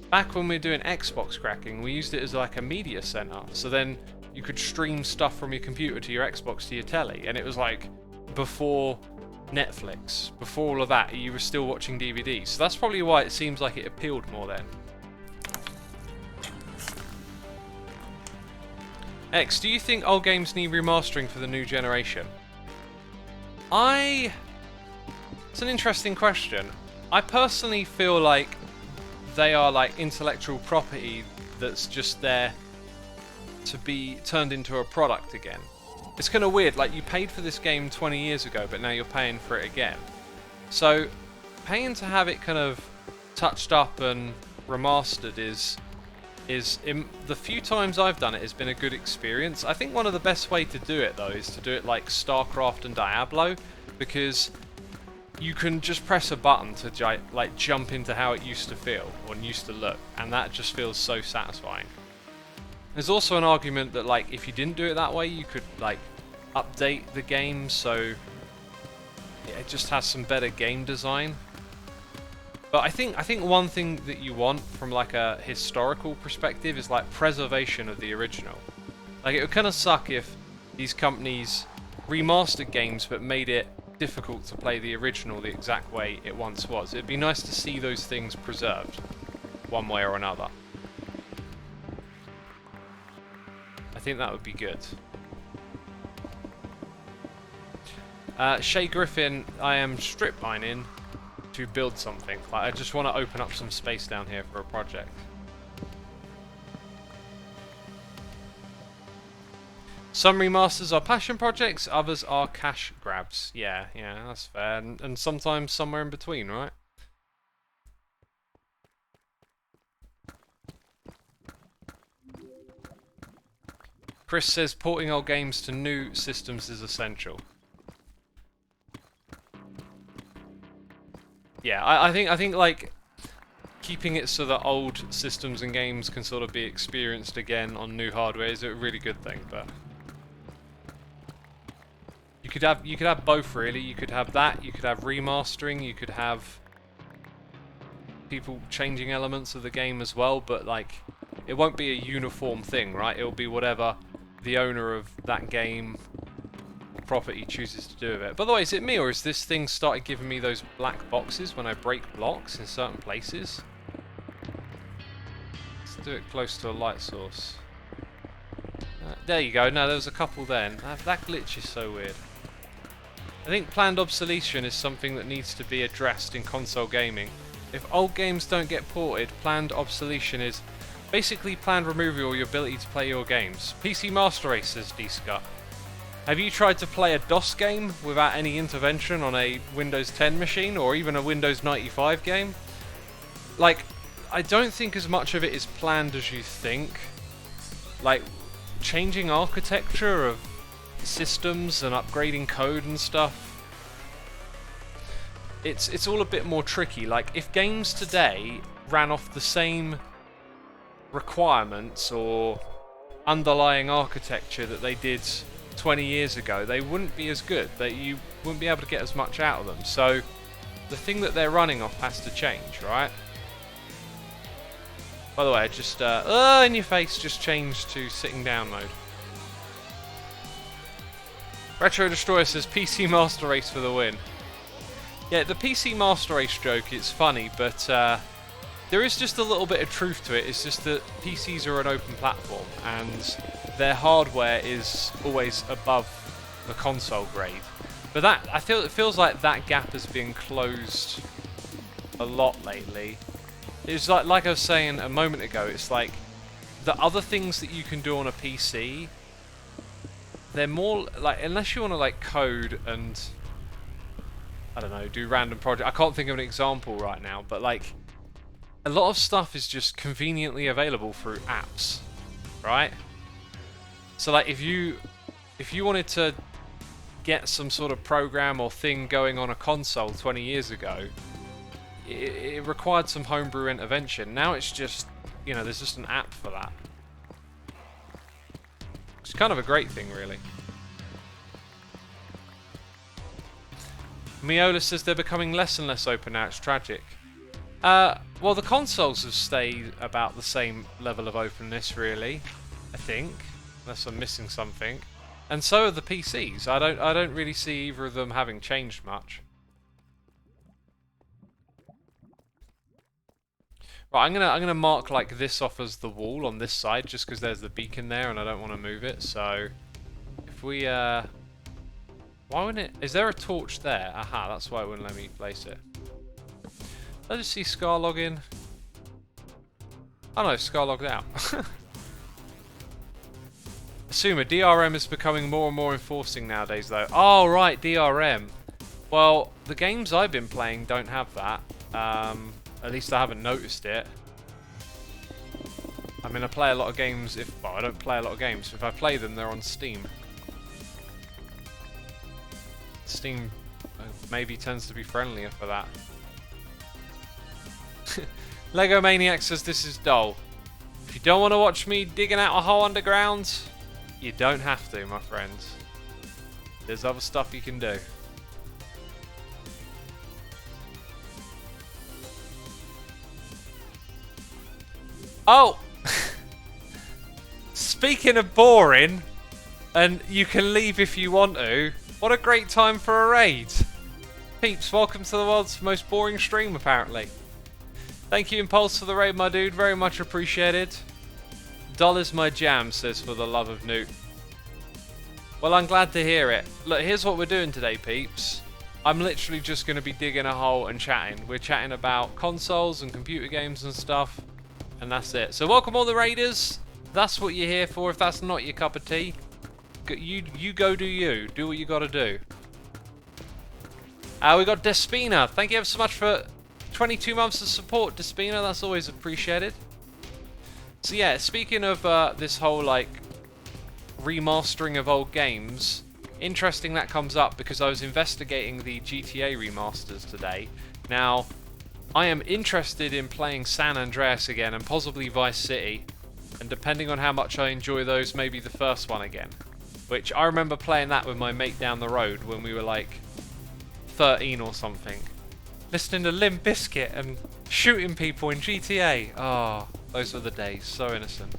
back when we were doing Xbox cracking, we used it as like a media center. So then you could stream stuff from your computer to your Xbox to your telly, and it was like before Netflix, before all of that, you were still watching DVDs. So that's probably why it seems like it appealed more then. X, do you think old games need remastering for the new generation? It's an interesting question. I personally feel like they are like intellectual property that's just there to be turned into a product again. It's kind of weird, like, you paid for this game 20 years ago, but now you're paying for it again. So paying to have it kind of touched up and remastered is the few times I've done it has been a good experience. I think one of the best way to do it though is to do it like StarCraft and Diablo, because you can just press a button to like jump into how it used to feel or used to look, and that just feels so satisfying. There's also an argument that, like, if you didn't do it that way, you could like update the game so it just has some better game design. But I think one thing that you want from like a historical perspective is like preservation of the original. Like, it would kind of suck if these companies remastered games but made it difficult to play the original the exact way it once was. It'd be nice to see those things preserved one way or another. I think that would be good. Shay Griffin, I am strip mining to build something. Like, I just want to open up some space down here for a project. Some remasters are passion projects, others are cash grabs. Yeah, that's fair. And sometimes somewhere in between, right? Chris says porting old games to new systems is essential. Yeah, I think like keeping it so that old systems and games can sort of be experienced again on new hardware is a really good thing, but you could have both, really. You could have that, you could have remastering, you could have people changing elements of the game as well, but like, it won't be a uniform thing, right? It'll be whatever the owner of that game property chooses to do with it. By the way, is it me or is this thing started giving me those black boxes when I break blocks in certain places? Let's do it close to a light source. There you go. No, there was a couple then. That glitch is so weird. I think planned obsolescence is something that needs to be addressed in console gaming. If old games don't get ported, planned obsolescence is basically planned removal of your ability to play your games. PC Master Race, says D-Scut. Have you tried to play a DOS game without any intervention on a Windows 10 machine or even a Windows 95 game? Like, I don't think as much of it is planned as you think. Like, changing architecture of systems and upgrading code and stuff, it's all a bit more tricky. Like, if games today ran off the same requirements or underlying architecture that they did 20 years ago, they wouldn't be as good. You wouldn't be able to get as much out of them. So the thing that they're running off has to change, right? By the way, I just in your face just changed to sitting down mode. Retro Destroyer says PC Master Race for the win. Yeah, the PC Master Race joke is funny, but there is just a little bit of truth to it. It's just that PCs are an open platform and their hardware is always above the console grade. But that, it feels like that gap has been closed a lot lately. It's like I was saying a moment ago, it's like the other things that you can do on a PC, they're more like, unless you want to like code and I don't know, do random project. I can't think of an example right now, but like a lot of stuff is just conveniently available through apps, right? So like if you wanted to get some sort of program or thing going on a console 20 years ago, it required some homebrew intervention. Now it's just, you know, there's just an app for that. It's kind of a great thing, really. Miola says they're becoming less and less open now. It's tragic. Well, the consoles have stayed about the same level of openness, really. I think, unless I'm missing something. And so are the PCs. I don't really see either of them having changed much. Right, I'm gonna mark like this off as the wall on this side, just because there's the beacon there, and I don't want to move it. So, if we why wouldn't it? Is there a torch there? Aha, that's why it wouldn't let me place it. Did I just see Scar log in? Oh no, Scar logged out. Xisuma, DRM is becoming more and more enforcing nowadays, though. Oh right, DRM. Well, the games I've been playing don't have that. At least I haven't noticed it. I mean, I play a lot of games well, I don't play a lot of games. If I play them, they're on Steam. Steam maybe tends to be friendlier for that. Lego Maniac says this is dull. If you don't want to watch me digging out a hole underground, you don't have to, my friends. There's other stuff you can do. Oh! Speaking of boring, and you can leave if you want to, what a great time for a raid. Peeps, welcome to the world's most boring stream, apparently. Thank you, Impulse, for the raid, my dude. Very much appreciated. Dull is my jam, says for the love of Newt. Well, I'm glad to hear it. Look, here's what we're doing today, peeps. I'm literally just going to be digging a hole and chatting. We're chatting about consoles and computer games and stuff. And that's it. So welcome all the raiders. That's what you're here for. If that's not your cup of tea, you go do you. Do what you got to do. We got Despina. Thank you ever so much for 22 months of support, Despina. That's always appreciated. So yeah, speaking of this whole like remastering of old games, interesting that comes up because I was investigating the GTA remasters today. Now, I am interested in playing San Andreas again and possibly Vice City, and depending on how much I enjoy those, maybe the first one again. Which I remember playing that with my mate down the road when we were like 13 or something. Listening to Limp Bizkit and shooting people in GTA. Oh, those were the days. So innocent.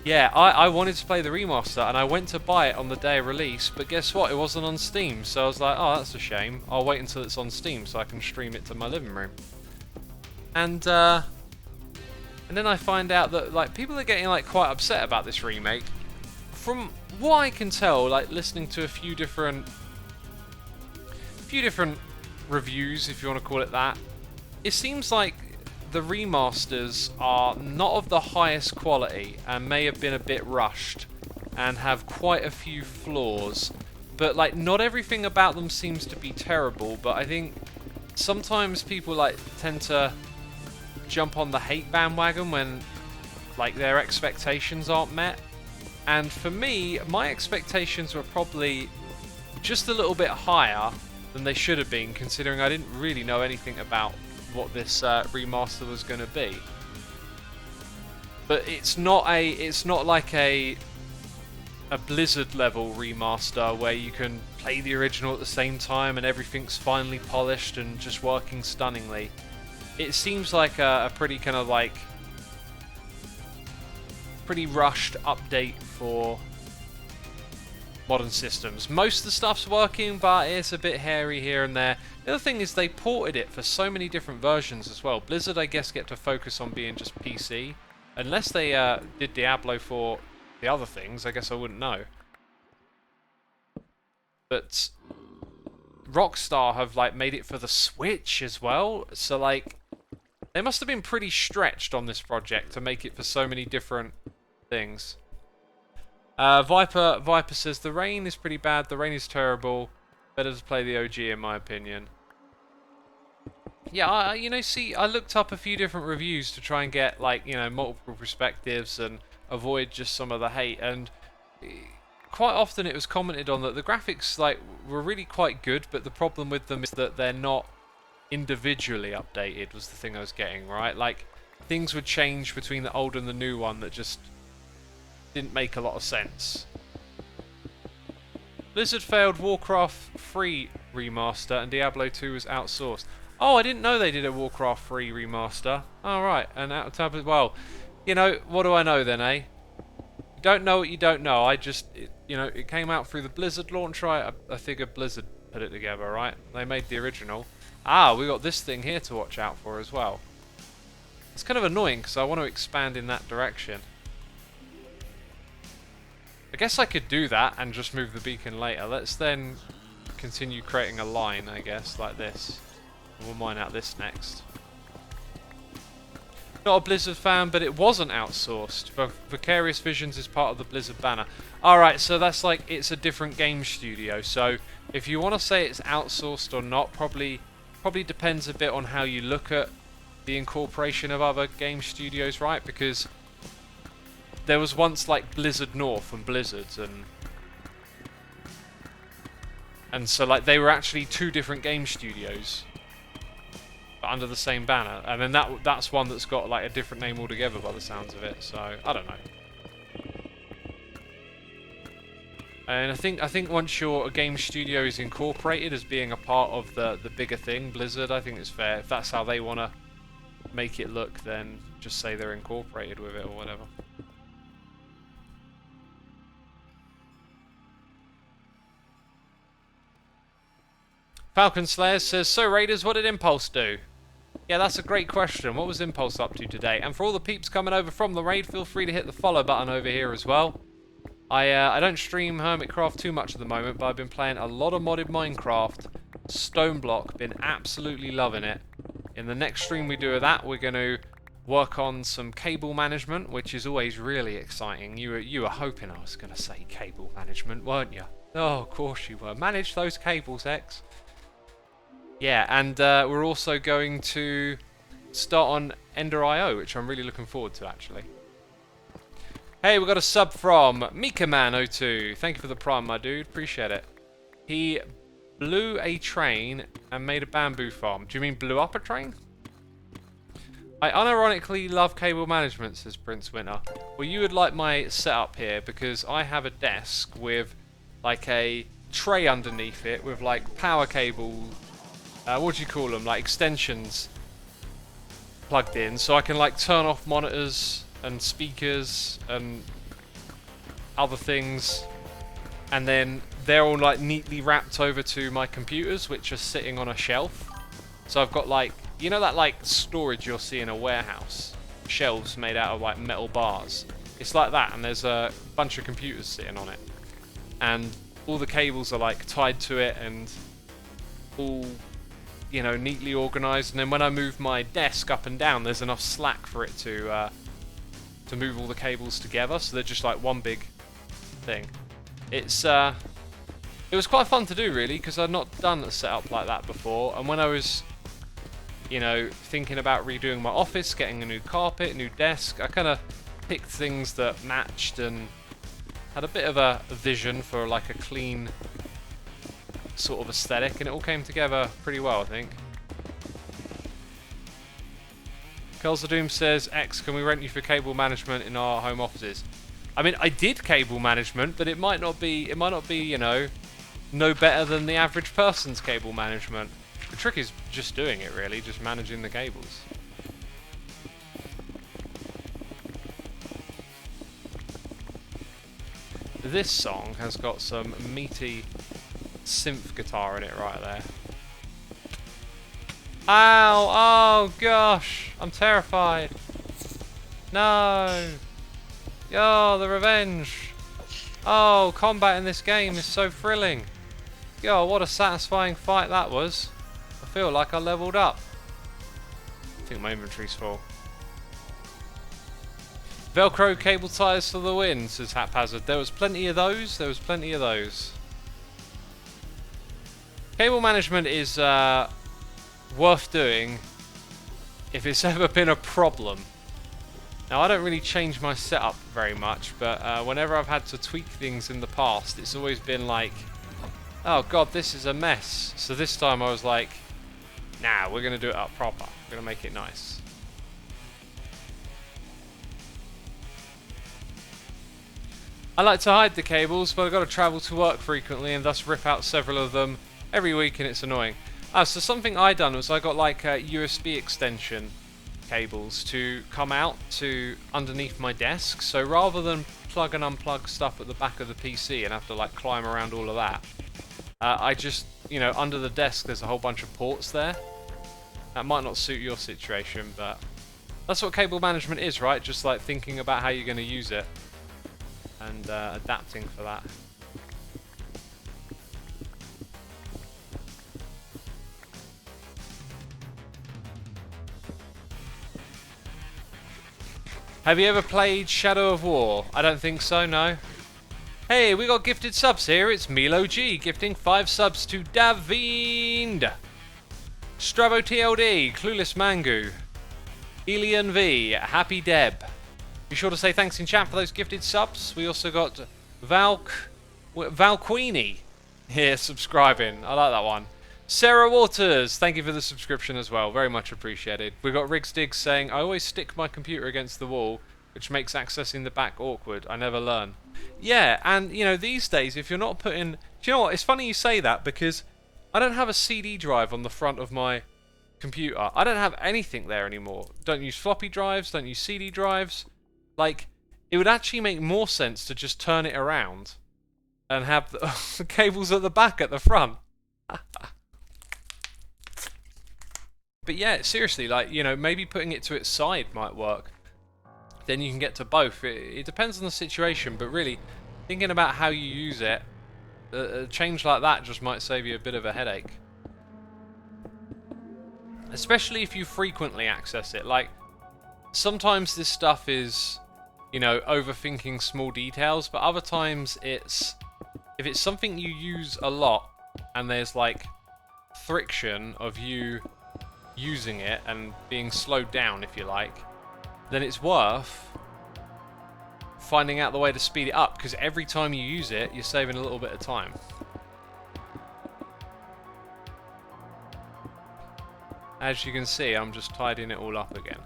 Yeah, I wanted to play the remaster, and I went to buy it on the day of release, but guess what? It wasn't on Steam, so I was like, oh, that's a shame. I'll wait until it's on Steam so I can stream it to my living room. And then I find out that like people are getting like quite upset about this remake. From what I can tell, like listening to a few different reviews, if you want to call it that, it seems like the remasters are not of the highest quality and may have been a bit rushed and have quite a few flaws, but like not everything about them seems to be terrible. But I think sometimes people like tend to jump on the hate bandwagon when like their expectations aren't met, and for me, my expectations were probably just a little bit higher than they should have been, considering I didn't really know anything about what this remaster was going to be. But it's not like a Blizzard level remaster where you can play the original at the same time and everything's finely polished and just working stunningly. It seems like a pretty kind of like pretty rushed update for modern systems. Most of the stuff's working, but it's a bit hairy here and there. The other thing is they ported it for so many different versions as well. Blizzard, I guess, get to focus on being just PC. Unless they did Diablo for the other things, I guess I wouldn't know. But Rockstar have like made it for the Switch as well, so like they must have been pretty stretched on this project to make it for so many different things. Viper says the rain is pretty bad. The rain is terrible. Better to play the OG in my opinion. Yeah, I looked up a few different reviews to try and get like multiple perspectives and avoid just some of the hate. And quite often it was commented on that the graphics like were really quite good, but the problem with them is that they're not individually updated. Was the thing I was getting, right? Like things would change between the old and the new one that just didn't make a lot of sense. Blizzard failed Warcraft 3 remaster and Diablo 2 was outsourced. Oh, I didn't know they did a Warcraft 3 remaster. Oh, right, and out of tablet. Well, what do I know then, eh? You don't know what you don't know. It came out through the Blizzard launcher. I figured Blizzard put it together, right? They made the original. Ah, we got this thing here to watch out for as well. It's kind of annoying because I want to expand in that direction. I guess I could do that and just move the beacon later. Let's then continue creating a line, I guess, like this. We'll mine out this next. Not a Blizzard fan, but it wasn't outsourced. Vicarious Visions is part of the Blizzard banner. Alright, so that's like, it's a different game studio. So, if you want to say it's outsourced or not, probably depends a bit on how you look at the incorporation of other game studios, right? Because there was once like Blizzard North and Blizzards, and so like they were actually two different game studios but under the same banner, and then that's one that's got like a different name altogether by the sounds of it. So I don't know. And I think once a game studio is incorporated as being a part of the bigger thing, Blizzard, I think it's fair. If that's how they want to make it look, then just say they're incorporated with it or whatever. Falcon Slayer says, so Raiders, what did Impulse do? Yeah, that's a great question. What was Impulse up to today? And for all the peeps coming over from the raid, feel free to hit the follow button over here as well. I don't stream Hermitcraft too much at the moment, but I've been playing a lot of modded Minecraft. Stoneblock, been absolutely loving it. In the next stream we do of that, we're going to work on some cable management, which is always really exciting. You were hoping I was going to say cable management, weren't you? Oh, of course you were. Manage those cables, X. Yeah, and we're also going to start on Ender.io, which I'm really looking forward to, actually. Hey, we got a sub from MikaMan02. Thank you for the prime, my dude. Appreciate it. He blew a train and made a bamboo farm. Do you mean blew up a train? I unironically love cable management, says Prince Winter. Well, you would like my setup here, because I have a desk with like a tray underneath it with like power cables. What do you call them? Like extensions plugged in, so I can like turn off monitors and speakers and other things, and then they're all like neatly wrapped over to my computers, which are sitting on a shelf. So I've got like, you know that like storage you'll see in a warehouse, shelves made out of like metal bars. It's like that, and there's a bunch of computers sitting on it, and all the cables are like tied to it and all, you know, neatly organized. And then when I move my desk up and down, there's enough slack for it to move all the cables together, so they're just like one big thing. It was quite fun to do, really, because I'd not done a setup like that before. And when I was, you know, thinking about redoing my office, getting a new carpet, new desk, I kind of picked things that matched and had a bit of a vision for like a clean sort of aesthetic, and it all came together pretty well, I think. Curls the Doom says, X, can we rent you for cable management in our home offices? I mean, I did cable management, but it might not be, you know, no better than the average person's cable management. The trick is just doing it, really, just managing the cables. This song has got some meaty synth guitar in it right there. Ow! Oh gosh! I'm terrified. No! Oh, the revenge! Oh, combat in this game is so thrilling. Yo, what a satisfying fight that was. I feel like I leveled up. I think my inventory's full. Velcro cable ties for the win, says Haphazard. There was plenty of those. There was plenty of those. Cable management is worth doing if it's ever been a problem. Now, I don't really change my setup very much, but whenever I've had to tweak things in the past, it's always been like, oh god, this is a mess. So this time I was like, nah, we're going to do it up proper. We're going to make it nice. I like to hide the cables, but I've got to travel to work frequently and thus rip out several of them every week, and it's annoying. So something I done was I got like USB extension cables to come out to underneath my desk. So rather than plug and unplug stuff at the back of the PC and have to like climb around all of that, I just, you know, under the desk there's a whole bunch of ports there. That might not suit your situation, but that's what cable management is, right? Just like thinking about how you're going to use it and adapting for that. Have you ever played Shadow of War? I don't think so, no. Hey, we got gifted subs here. It's Milo G gifting 5 subs to Davind, Strabo TLD, Clueless Mangu, Elian V, Happy Deb. Be sure to say thanks in chat for those gifted subs. We also got Valqueenie here subscribing. I like that one. Sarah Waters, thank you for the subscription as well. Very much appreciated. We've got Riggs Diggs saying, I always stick my computer against the wall, which makes accessing the back awkward. I never learn. Yeah, and you know, these days, if you're not putting... Do you know what? It's funny you say that, because I don't have a CD drive on the front of my computer. I don't have anything there anymore. Don't use floppy drives, don't use CD drives. Like, it would actually make more sense to just turn it around and have the cables at the back at the front. But yeah, seriously, like, you know, maybe putting it to its side might work. Then you can get to both. It depends on the situation, but really, thinking about how you use it, a change like that just might save you a bit of a headache. Especially if you frequently access it. Like, sometimes this stuff is, you know, overthinking small details, but other times it's, if it's something you use a lot, and there's like friction of you using it and being slowed down, if you like, then it's worth finding out the way to speed it up, because every time you use it, you're saving a little bit of time. As you can see, I'm just tidying it all up again.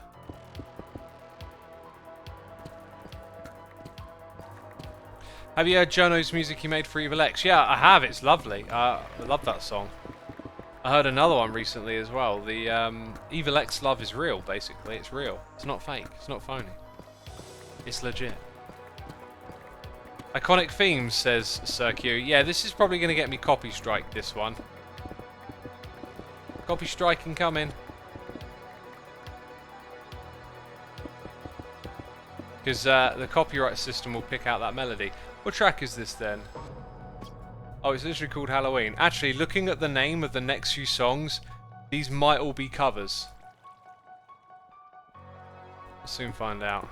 Have you heard Jono's music he made for Evil X? Yeah, I have. It's lovely. I love that song. I heard another one recently as well. The Evil X love is real, basically. It's real. It's not fake. It's not phony. It's legit. Iconic themes, says Circu. Yeah, this is probably going to get me copy strike, this one. Copy strike incoming. Because the copyright system will pick out that melody. What track is this then? Oh, it's literally called Halloween. Actually, looking at the name of the next few songs, these might all be covers. We'll soon find out.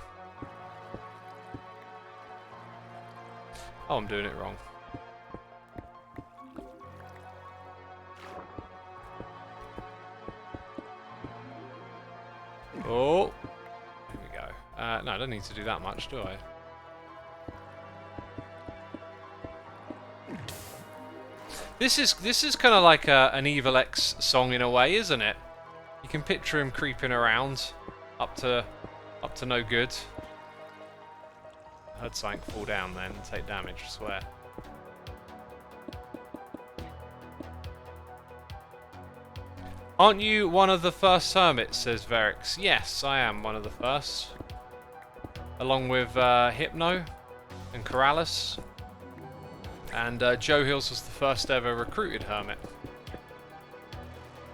Oh, I'm doing it wrong. Oh, here we go. No, I don't need to do that much, do I? This is kind of like an Evil X song in a way, isn't it? You can picture him creeping around, up to no good. I heard something fall down then and take damage, I swear. Aren't you one of the first hermits, says Verix. Yes, I am one of the first. Along with Hypno and Corrales. And Joe Hills was the first ever recruited hermit.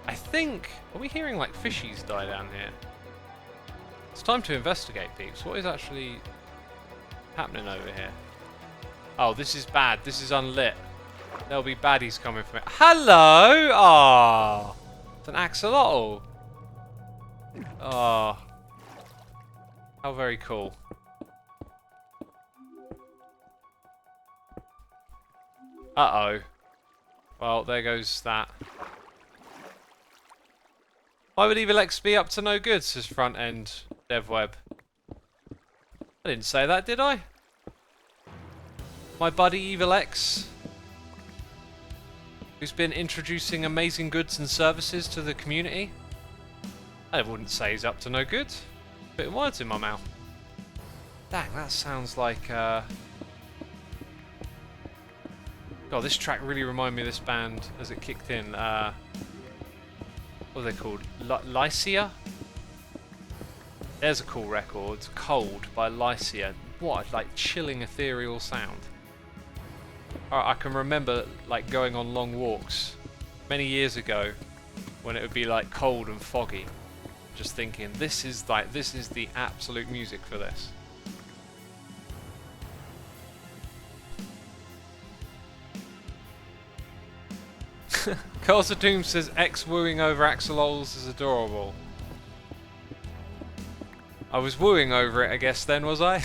I think... Are we hearing like fishies die down here? It's time to investigate, peeps. What is actually happening over here? Oh, this is bad. This is unlit. There'll be baddies coming from it. Hello! Ah, it's an axolotl. Ah, how very cool. Uh-oh. Well, there goes that. Why would Evil X be up to no good, says Front End DevWeb. I didn't say that, did I? My buddy Evil X, who's been introducing amazing goods and services to the community. I wouldn't say he's up to no good. Putting words in my mouth. Dang, that sounds like... God, this track really reminded me of this band as it kicked in. What are they called? Lycia? There's a cool record. Cold by Lycia. What, like chilling ethereal sound. I can remember like going on long walks many years ago when it would be like cold and foggy. Just thinking, this is the absolute music for this. Curse of Doom says X wooing over axolotls is adorable. I was wooing over it, I guess, then, was I?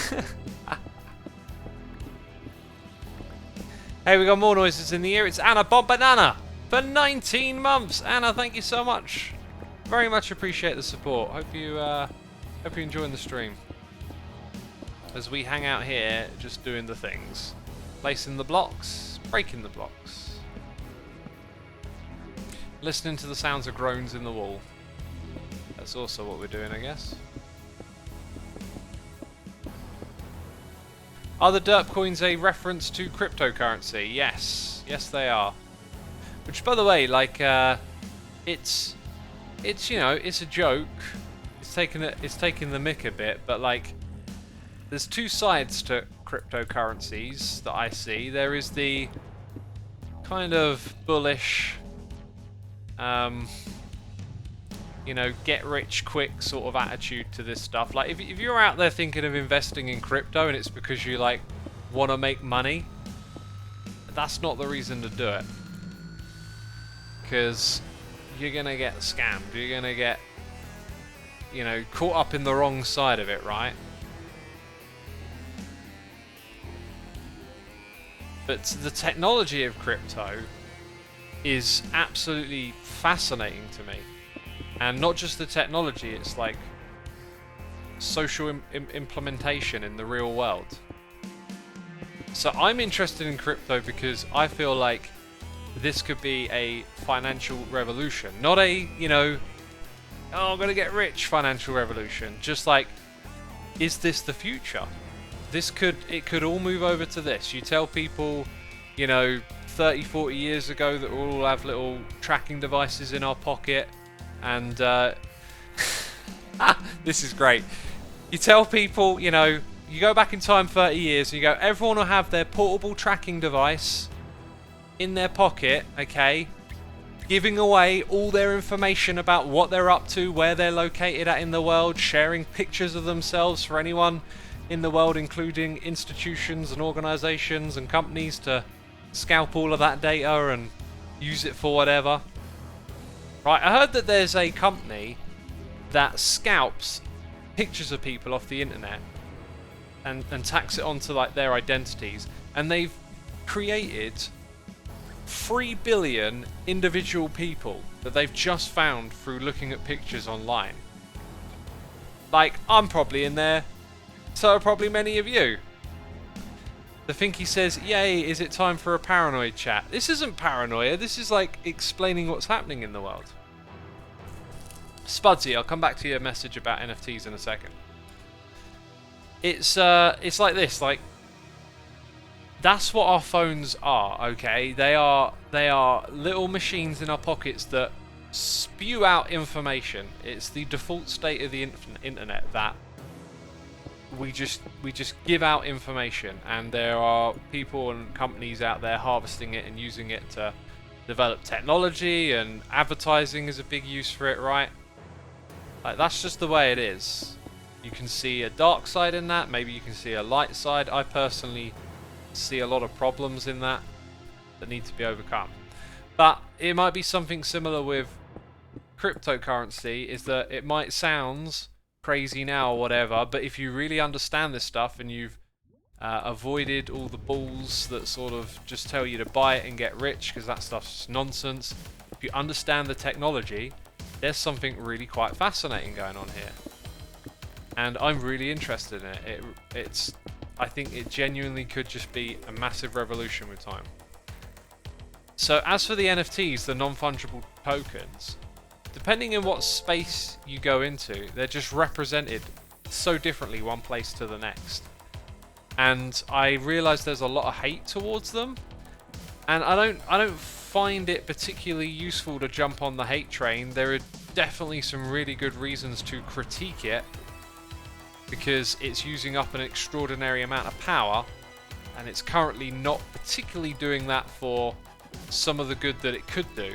Hey, we got more noises in the ear. It's Anna Bob Banana for 19 months. Anna, thank you so much. Very much appreciate the support. Hope you're enjoying the stream. As we hang out here, just doing the things. Placing the blocks, breaking the blocks. Listening to the sounds of groans in the wall. That's also what we're doing, I guess. Are the derp coins a reference to cryptocurrency? Yes. Yes, they are. Which, by the way, like, it's you know, it's a joke. It's taking the mick a bit, but like, there's two sides to cryptocurrencies that I see. There is the kind of bullish, you know, get rich quick sort of attitude to this stuff. Like, if you're out there thinking of investing in crypto and it's because you like want to make money, that's not the reason to do it. Because you're gonna get scammed. You're gonna get, you know, caught up in the wrong side of it, right? But the technology of crypto is absolutely fascinating to me. And not just the technology, it's like social implementation in the real world. So I'm interested in crypto because I feel like this could be a financial revolution. Not a, you know, oh, I'm gonna get rich financial revolution. Just like, is this the future? It could all move over to this. You tell people, you know, 30, 40 years ago that we'll all have little tracking devices in our pocket. And this is great. You tell people, you know, you go back in time 30 years and you go, everyone will have their portable tracking device in their pocket, okay, giving away all their information about what they're up to, where they're located at in the world, sharing pictures of themselves for anyone in the world, including institutions and organizations and companies, to scalp all of that data and use it for whatever. Right, I heard that there's a company that scalps pictures of people off the internet and tacks it onto like their identities, and they've created 3 billion individual people that they've just found through looking at pictures online. Like, I'm probably in there, so are probably many of you. The Finky says, yay, is it time for a paranoid chat? This isn't paranoia, this is like explaining what's happening in the world. Spudsy, I'll come back to your message about NFTs in a second. It's like this, like, that's what our phones are, okay? They are little machines in our pockets that spew out information. It's the default state of the internet that we just give out information, and there are people and companies out there harvesting it and using it to develop technology, and advertising is a big use for it, right? Like, that's just the way it is. You can see a dark side in that, maybe you can see a light side. I personally see a lot of problems in that need to be overcome. But it might be something similar with cryptocurrency, is that it might sound crazy now or whatever, but if you really understand this stuff and you've avoided all the bulls that sort of just tell you to buy it and get rich, because that stuff's nonsense, if you understand the technology, there's something really quite fascinating going on here. And I'm really interested in it. I think it genuinely could just be a massive revolution with time. So as for the NFTs, the non-fungible tokens, depending on what space you go into, they're just represented so differently one place to the next. And I realise there's a lot of hate towards them, and I don't find it particularly useful to jump on the hate train. There are definitely some really good reasons to critique it, because it's using up an extraordinary amount of power, and it's currently not particularly doing that for some of the good that it could do,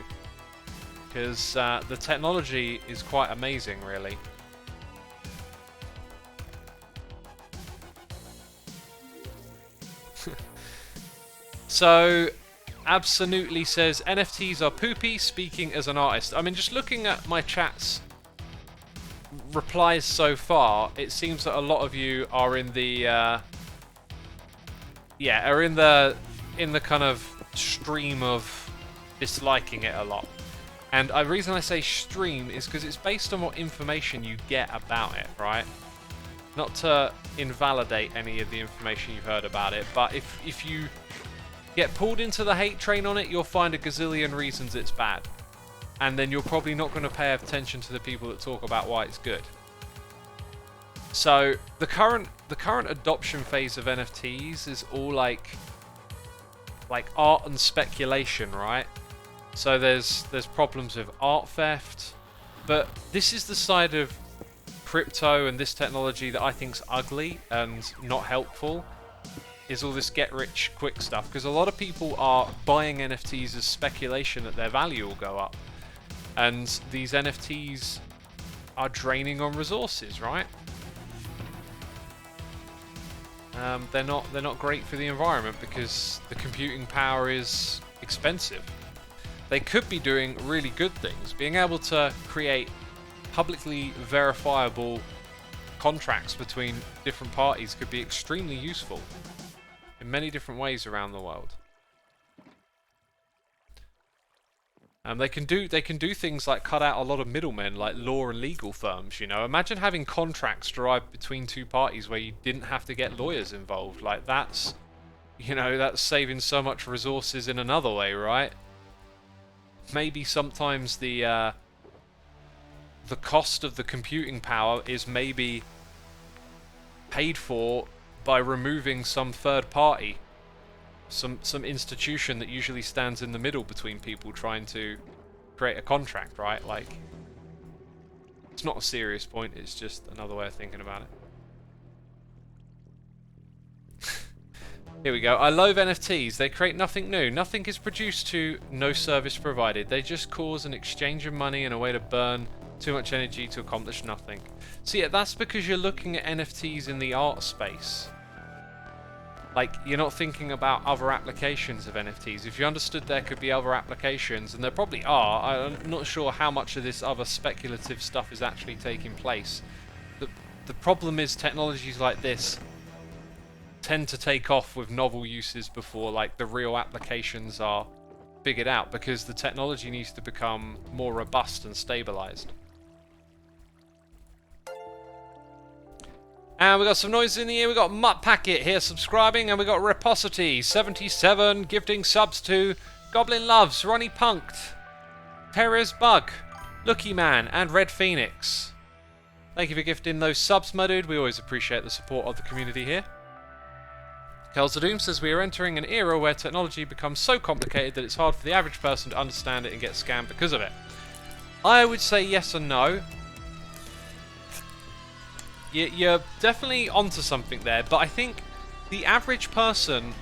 because the technology is quite amazing, really. So Absolutely says NFTs are poopy, speaking as an artist. I mean, just looking at my chat's replies so far, it seems that a lot of you are in the in the kind of stream of disliking it a lot. And the reason I say stream is because it's based on what information you get about it, right? Not to invalidate any of the information you've heard about it, but if you get pulled into the hate train on it, you'll find a gazillion reasons it's bad. And then you're probably not going to pay attention to the people that talk about why it's good. So the current adoption phase of NFTs is all like art and speculation, right? So there's problems with art theft, but this is the side of crypto and this technology that I think's ugly and not helpful, is all this get rich quick stuff, because a lot of people are buying NFTs as speculation that their value will go up. And these NFTs are draining on resources, right? They're not great for the environment because the computing power is expensive. They could be doing really good things. Being able to create publicly verifiable contracts between different parties could be extremely useful in many different ways around the world. They can do things like cut out a lot of middlemen, like law and legal firms. You know, imagine having contracts derived between two parties where you didn't have to get lawyers involved. Like that's saving so much resources in another way, right? Maybe sometimes the cost of the computing power is maybe paid for by removing some third party. Some institution that usually stands in the middle between people trying to create a contract, right? Like, it's not a serious point, it's just another way of thinking about it. Here we go. I loathe NFTs. They create nothing new. Nothing is produced to no service provided. They just cause an exchange of money and a way to burn too much energy to accomplish nothing. So yeah, that's because you're looking at NFTs in the art space. Like, you're not thinking about other applications of NFTs. If you understood there could be other applications, and there probably are, I'm not sure how much of this other speculative stuff is actually taking place. The problem is technologies like this tend to take off with novel uses before like the real applications are figured out, because the technology needs to become more robust and stabilized. And we got some noises in the ear. We got Mutt Packet here subscribing, and we got Reposity 77 gifting subs to Goblin Loves, Ronnie Punked, Terror's Bug, Lucky Man, and Red Phoenix. Thank you for gifting those subs, my dude. We always appreciate the support of the community here. Kelzadoom says we are entering an era where technology becomes so complicated that it's hard for the average person to understand it and get scammed because of it. I would say yes and no. You're definitely onto something there, but I think the average person,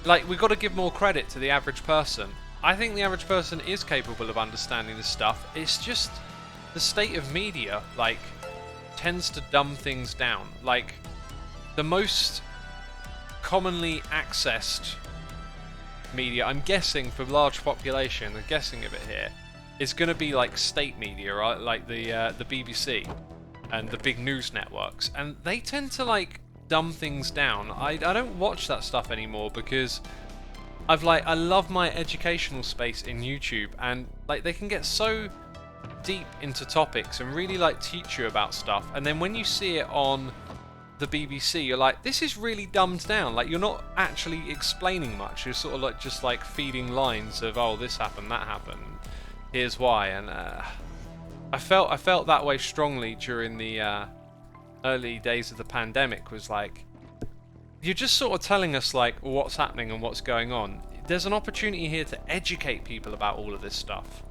like, we've got to give more credit to the average person. I think the average person is capable of understanding this stuff. It's just the state of media, like, tends to dumb things down. Like, the most commonly accessed media, I'm guessing for large population, I'm guessing of it here, is going to be like state media, right? Like the BBC and the big news networks, and they tend to like dumb things down. I don't watch that stuff anymore because I love my educational space in YouTube, and like they can get so deep into topics and really like teach you about stuff, and then when you see it on the BBC, you're like, this is really dumbed down. Like, you're not actually explaining much. You're sort of like just like feeding lines of, oh, this happened, that happened, here's why. And I felt that way strongly during the early days of the pandemic. Was like, you're just sort of telling us like what's happening and what's going on. There's an opportunity here to educate people about all of this stuff.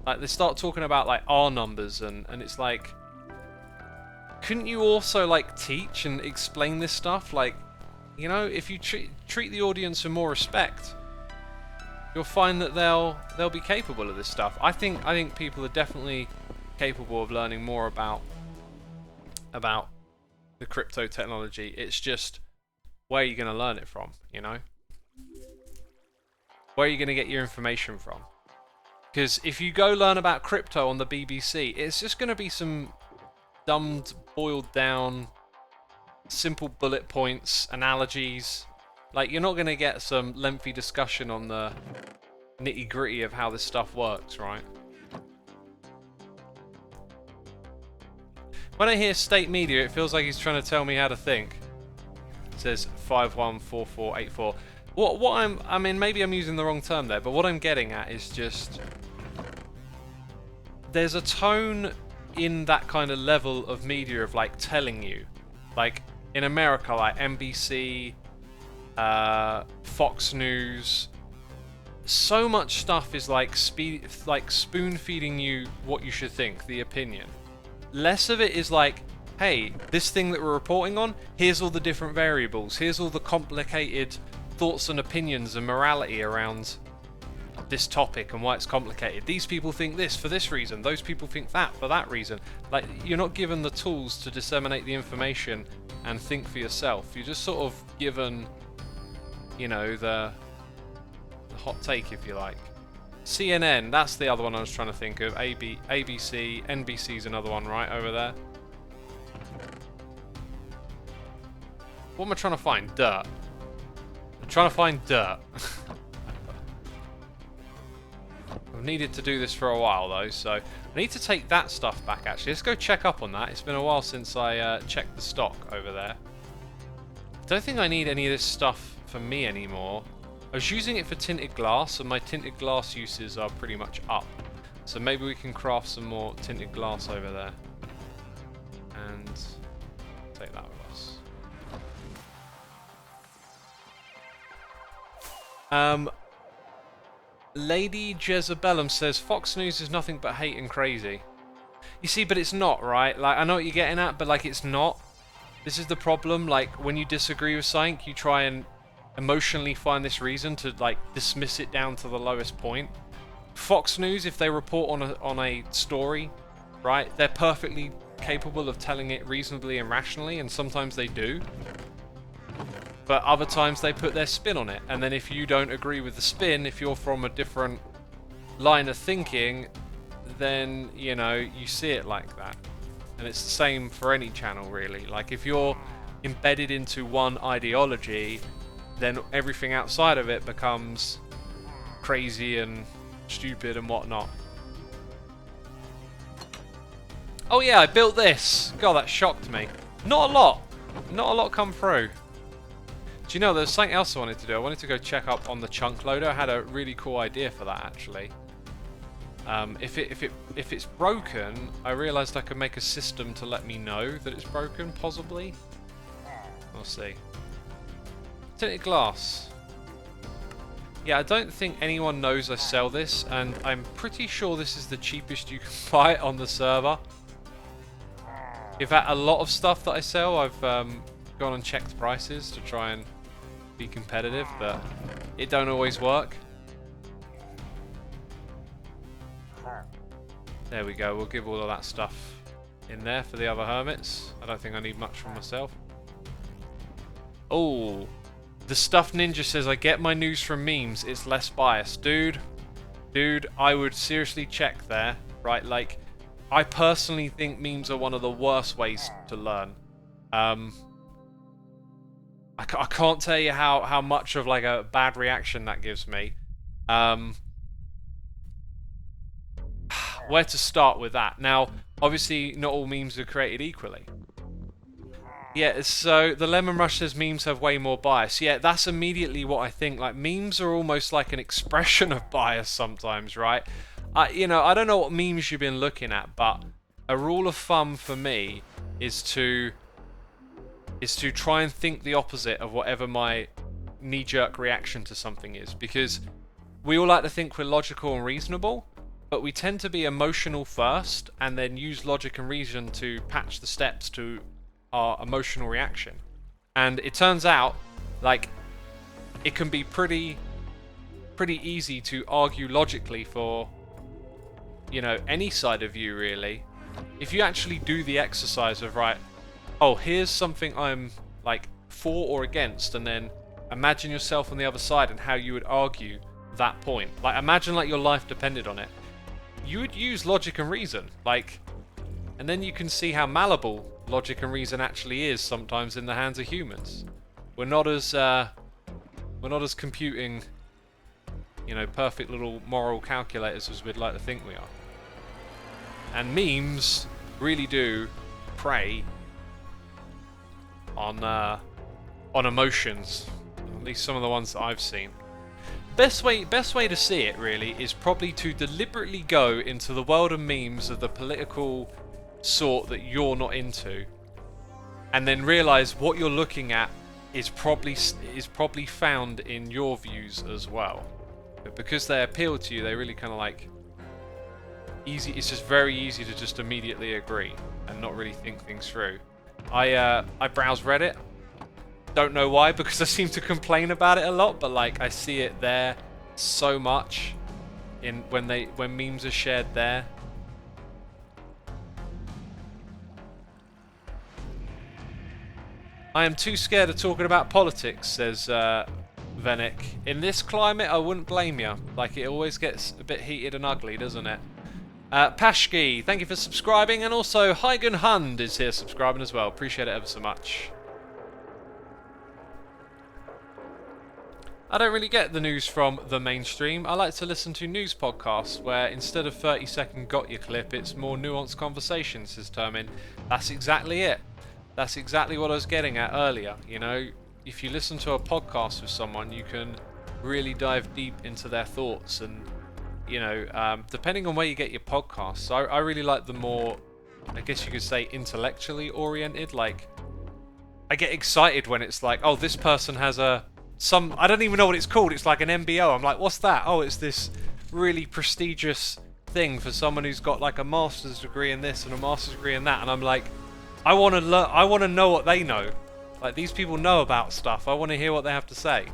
Like, they start talking about like R numbers, and it's like, couldn't you also like teach and explain this stuff? Like, you know, if you treat the audience with more respect, you'll find that they'll be capable of this stuff. I think people are definitely capable of learning more about the crypto technology. It's just, where are you going to learn it from, you know? Where are you going to get your information from? Because if you go learn about crypto on the BBC, it's just going to be some dumbed, boiled down, simple bullet points, analogies. Like, you're not going to get some lengthy discussion on the nitty-gritty of how this stuff works, right? When I hear state media, it feels like he's trying to tell me how to think. It says 514484. I mean, maybe I'm using the wrong term there, but what I'm getting at is just, there's a tone in that kind of level of media of like telling you, like in America, like NBC, Fox News, so much stuff is like spoon feeding you what you should think, the opinion. Less of it is like, hey, this thing that we're reporting on, here's all the different variables, here's all the complicated thoughts and opinions and morality around this topic and why it's complicated. These people think this for this reason, those people think that for that reason. Like, you're not given the tools to disseminate the information and think for yourself. You're just sort of given, you know, the hot take, if you like. CNN, that's the other one I was trying to think of. ABC, NBC's another one right over there. What am I trying to find? Dirt. I'm trying to find dirt. I've needed to do this for a while though, so I need to take that stuff back actually. Let's go check up on that. It's been a while since I checked the stock over there. I don't think I need any of this stuff for me anymore. I was using it for tinted glass, and my tinted glass uses are pretty much up. So maybe we can craft some more tinted glass over there. And take that with us. Lady Jezebellum says Fox News is nothing but hate and crazy. You see, but it's not, right? Like, I know what you're getting at, but like, it's not. This is the problem, like, when you disagree with something, you try and emotionally find this reason to, like, dismiss it down to the lowest point. Fox News, if they report on a story, right, they're perfectly capable of telling it reasonably and rationally, and sometimes they do. But other times they put their spin on it, and then if you don't agree with the spin, if you're from a different line of thinking, then, you know, you see it like that. And it's the same for any channel, really. Like, if you're embedded into one ideology, then everything outside of it becomes crazy and stupid and whatnot. Oh yeah, I built this. God, that shocked me. Not a lot. Not a lot come through. Do you know, there's something else I wanted to do. I wanted to go check up on the chunk loader. I had a really cool idea for that, actually. If it's broken, I realised I could make a system to let me know that it's broken, possibly. We'll see. Tinted glass. Yeah, I don't think anyone knows I sell this, and I'm pretty sure this is the cheapest you can buy it on the server. In fact, a lot of stuff that I sell, I've gone and checked prices to try and be competitive, but it don't always work. There we go, we'll give all of that stuff in there for the other hermits. I don't think I need much for myself. Oh, the Stuffed Ninja says, I get my news from memes, it's less biased. Dude, I would seriously check there, right? Like, I personally think memes are one of the worst ways to learn. I can't tell you how much of like a bad reaction that gives me. Where to start with that? Now, obviously, not all memes are created equally. Yeah, so the Lemon Rush says memes have way more bias. Yeah, that's immediately what I think. Like, memes are almost like an expression of bias sometimes, right? You know, I don't know what memes you've been looking at, but a rule of thumb for me is to try and think the opposite of whatever my knee-jerk reaction to something is, because we all like to think we're logical and reasonable, but we tend to be emotional first and then use logic and reason to patch the steps to our emotional reaction. And it turns out, like, it can be pretty easy to argue logically for, you know, any side of you, really. If you actually do the exercise of, right, oh, here's something I'm, like, for or against, and then imagine yourself on the other side and how you would argue that point. Like, imagine like your life depended on it. You would use logic and reason, like, and then you can see how malleable logic and reason actually is sometimes in the hands of humans. We're not as computing, you know, perfect little moral calculators as we'd like to think we are. And memes really do prey on emotions, at least some of the ones that I've seen. Best way to see it, really, is probably to deliberately go into the world of memes of the political sort that you're not into, and then realise what you're looking at is probably found in your views as well. But because they appeal to you, they really kind of like easy. It's just very easy to just immediately agree and not really think things through. I browse Reddit. Don't know why, because I seem to complain about it a lot, but like I see it there so much in when memes are shared there. I am too scared of talking about politics, says Venick. In this climate, I wouldn't blame you. Like, it always gets a bit heated and ugly, doesn't it? Pashki, thank you for subscribing, and also Heigen Hund is here subscribing as well. Appreciate it ever so much. I don't really get the news from the mainstream. I like to listen to news podcasts where instead of 30-second got your clip, it's more nuanced conversations, says Termin. That's exactly it. That's exactly what I was getting at earlier. You know, if you listen to a podcast with someone, you can really dive deep into their thoughts, and, you know, depending on where you get your podcasts, I really like the more, I guess you could say, intellectually oriented. Like, I get excited when it's like, oh, this person has I don't even know what it's called. It's like an MBO. I'm like, what's that? Oh, it's this really prestigious thing for someone who's got like a master's degree in this and a master's degree in that. And I'm like, I want to learn. I want to know what they know. Like, these people know about stuff. I want to hear what they have to say.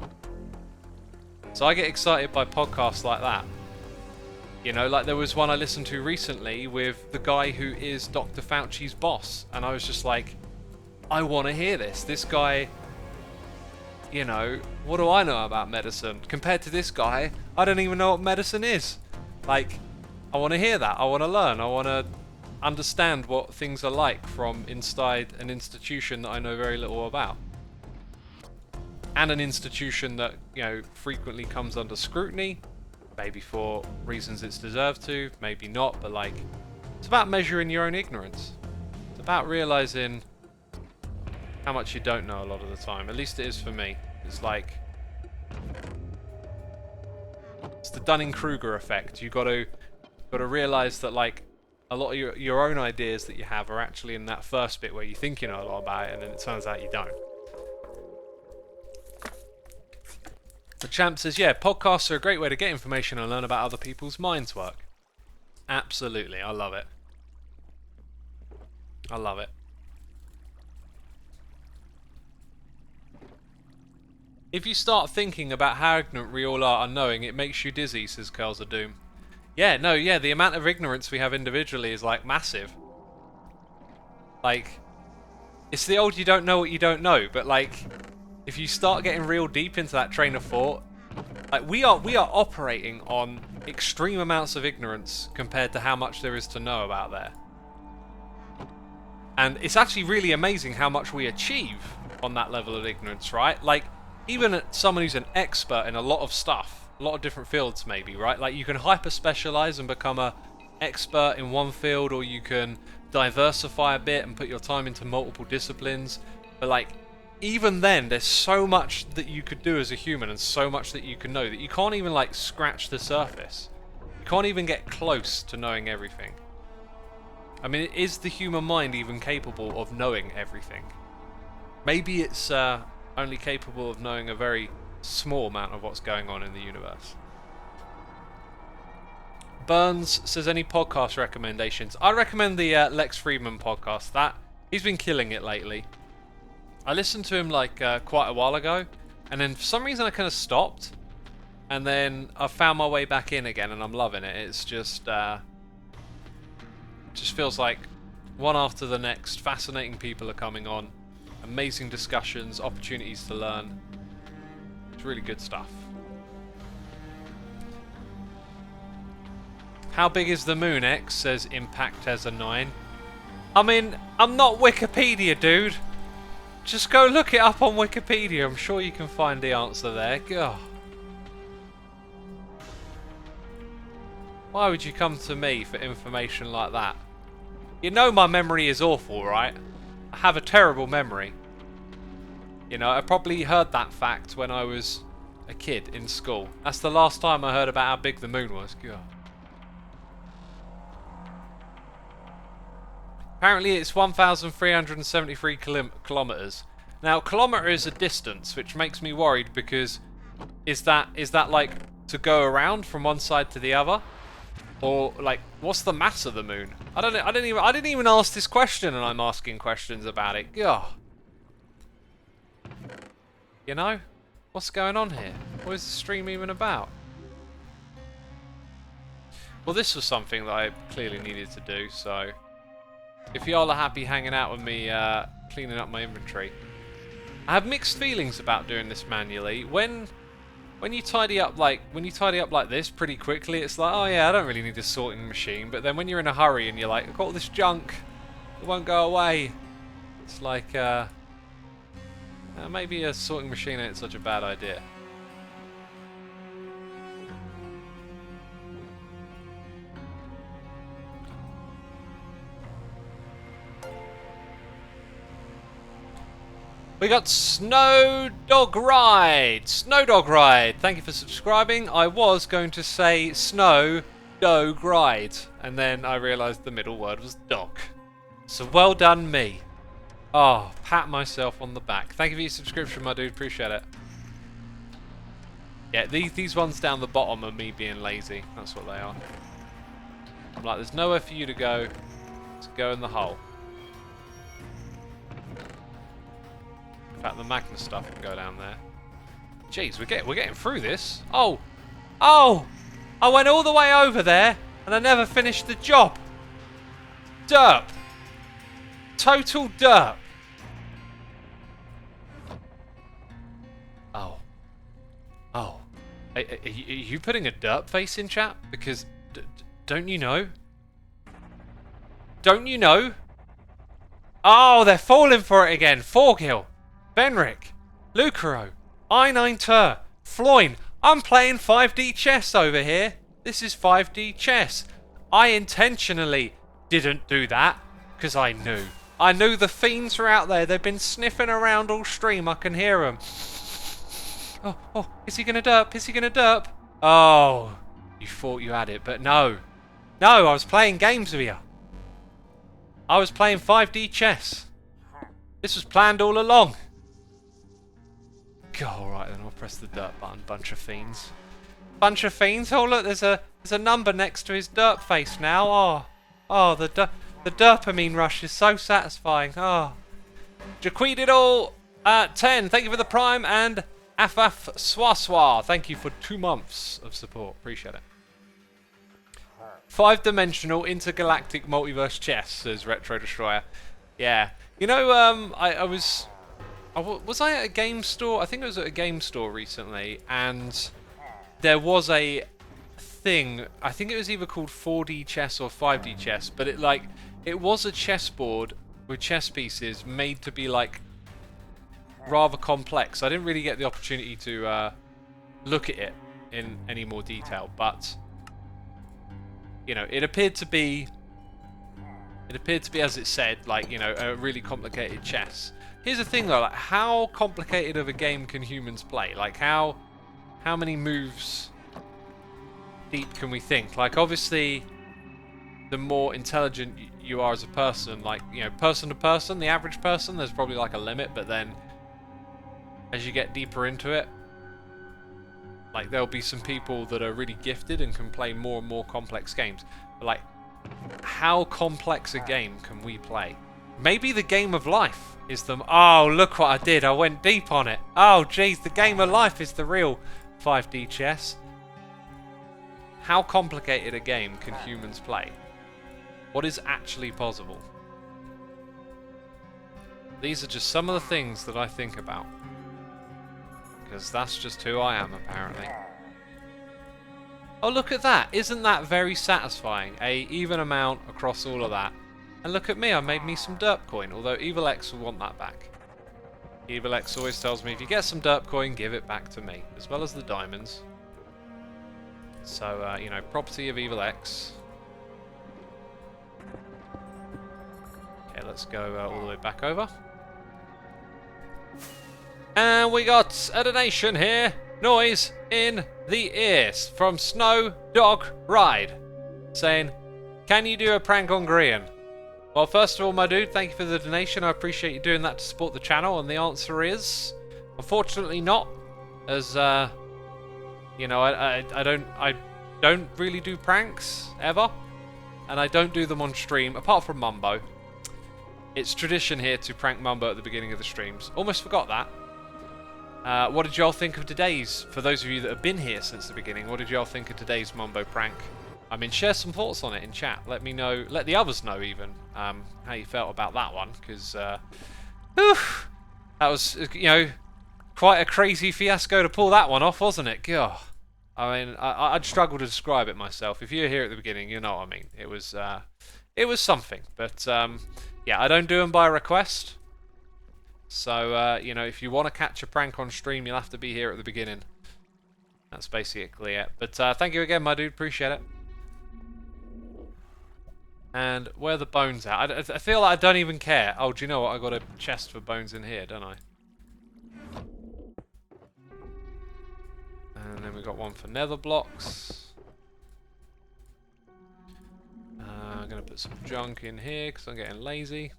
So I get excited by podcasts like that. You know, like there was one I listened to recently with the guy who is Dr. Fauci's boss, and I was just like, I want to hear this. This guy, you know, what do I know about medicine? Compared to this guy, I don't even know what medicine is. Like, I want to hear that. I want to learn. I want to understand what things are like from inside an institution that I know very little about. And an institution that, you know, frequently comes under scrutiny. Maybe for reasons it's deserved to, maybe not, but like, it's about measuring your own ignorance. It's about realizing how much you don't know a lot of the time. At least it is for me. It's like, it's the Dunning-Kruger effect. You got to realize that like a lot of your own ideas that you have are actually in that first bit where you think you know a lot about it, and then it turns out you don't. The champ says, yeah, podcasts are a great way to get information and learn about other people's minds work. Absolutely, I love it. I love it. If you start thinking about how ignorant we all are unknowing, it makes you dizzy, says Curls of Doom. Yeah, no, yeah, the amount of ignorance we have individually is like massive. Like, it's the old you don't know what you don't know, but like, if you start getting real deep into that train of thought, like we are operating on extreme amounts of ignorance compared to how much there is to know about there. And it's actually really amazing how much we achieve on that level of ignorance, right? Like, even someone who's an expert in a lot of stuff, a lot of different fields maybe, right? Like, you can hyper-specialize and become a expert in one field, or you can diversify a bit and put your time into multiple disciplines. But like, even then, there's so much that you could do as a human and so much that you can know that you can't even like scratch the surface. You can't even get close to knowing everything. I mean, is the human mind even capable of knowing everything? Maybe it's only capable of knowing a very small amount of what's going on in the universe. Burns says, any podcast recommendations? I recommend the Lex Friedman podcast. He's been killing it lately. I listened to him like quite a while ago, and then for some reason I kind of stopped, and then I found my way back in again, and I'm loving it. It's just feels like one after the next. Fascinating people are coming on, amazing discussions, opportunities to learn. It's really good stuff. How big is the moon, X? Says Impact as a 9. I mean, I'm not Wikipedia, dude. Just go look it up on Wikipedia. I'm sure you can find the answer there. God. Why would you come to me for information like that? You know my memory is awful, right? I have a terrible memory. You know, I probably heard that fact when I was a kid in school. That's the last time I heard about how big the moon was. God. Apparently it's 1,373 kilometers. Now, kilometer is a distance, which makes me worried because is that like to go around from one side to the other, or like what's the mass of the moon? I don't know. I didn't even ask this question, and I'm asking questions about it. God. You know, what's going on here? What is the stream even about? Well, this was something that I clearly needed to do, so. If y'all are happy hanging out with me cleaning up my inventory. I have mixed feelings about doing this manually. When you tidy up like this pretty quickly, it's like, oh yeah, I don't really need a sorting machine. But then when you're in a hurry and you're like, I've got all this junk, it won't go away. It's like maybe a sorting machine ain't such a bad idea. We got Snow Dog Ride. Snow Dog Ride. Thank you for subscribing. I was going to say Snow Dog Ride, and then I realised the middle word was dog. So well done me. Oh, pat myself on the back. Thank you for your subscription, my dude. Appreciate it. Yeah, these ones down the bottom are me being lazy. That's what they are. I'm like, there's nowhere for you to go in the hole. fact, the Magna stuff can go down there. Jeez, we're getting through this. Oh! Oh! I went all the way over there, and I never finished the job. Derp. Total derp. Oh. Oh. Are you putting a derp face in chat? Because, don't you know? Don't you know? Oh, they're falling for it again. Forgil, Benric, Lucaro, I9Tur, Floyne. I'm playing 5D chess over here. This is 5D chess. I intentionally didn't do that because I knew. I knew the fiends were out there. They've been sniffing around all stream. I can hear them. Oh, is he going to derp? Is he going to derp? Oh, you thought you had it, but no. No, I was playing games with you. I was playing 5D chess. This was planned all along. God, alright then, I'll press the derp button. Bunch of fiends. Bunch of fiends. Oh look, there's a number next to his derp face now. Oh, the dopamine rush is so satisfying. Oh. Jaquididal 10, thank you for the prime, and Afaf Swaswa, thank you for 2 months of support. Appreciate it. 5-dimensional intergalactic multiverse chess, says Retro Destroyer. Yeah. You know, was I at a game store? I think I was at a game store recently, and there was a thing. I think it was either called 4D chess or 5D chess, but it was a chessboard with chess pieces made to be like rather complex. I didn't really get the opportunity to look at it in any more detail, but you know, it appeared to be as it said, like, you know, a really complicated chess. Here's the thing though, like, how complicated of a game can humans play? Like, how many moves deep can we think? Like, obviously, the more intelligent you are as a person, like, you know, person to person, the average person, there's probably like a limit, but then as you get deeper into it, like, there'll be some people that are really gifted and can play more and more complex games. But, like, how complex a game can we play? Maybe the game of life is the... Oh, look what I did. I went deep on it. Oh, jeez, the game of life is the real 5D chess. How complicated a game can humans play? What is actually possible? These are just some of the things that I think about. Because that's just who I am, apparently. Oh, look at that. Isn't that very satisfying? A even amount across all of that. And look at me, I made me some derp coin. Although Evil X will want that back. Evil X always tells me, if you get some derp coin, give it back to me. As well as the diamonds. So, you know, property of Evil X. Okay, let's go all the way back over. And we got a donation here. Noise in the ears from Snow Dog Ride. Saying, can you do a prank on Grian? Well, first of all, my dude, thank you for the donation. I appreciate you doing that to support the channel. And the answer is, unfortunately not. As, you know, I don't really do pranks, ever. And I don't do them on stream, apart from Mumbo. It's tradition here to prank Mumbo at the beginning of the streams. Almost forgot that. What did y'all think of today's, for those of you that have been here since the beginning, what did y'all think of today's Mumbo prank? I mean, share some thoughts on it in chat. Let me know, let the others know even, how you felt about that one, because, that was, you know, quite a crazy fiasco to pull that one off, wasn't it? God. I mean, I'd struggle to describe it myself. If you were here at the beginning, you know what I mean. It was something, but, yeah, I don't do them by request. So, you know, if you want to catch a prank on stream, you'll have to be here at the beginning. That's basically it. But thank you again, my dude. Appreciate it. And where are the bones at? I feel like I don't even care. Oh, do you know what? I got a chest for bones in here, don't I? And then we got one for nether blocks. I'm going to put some junk in here because I'm getting lazy.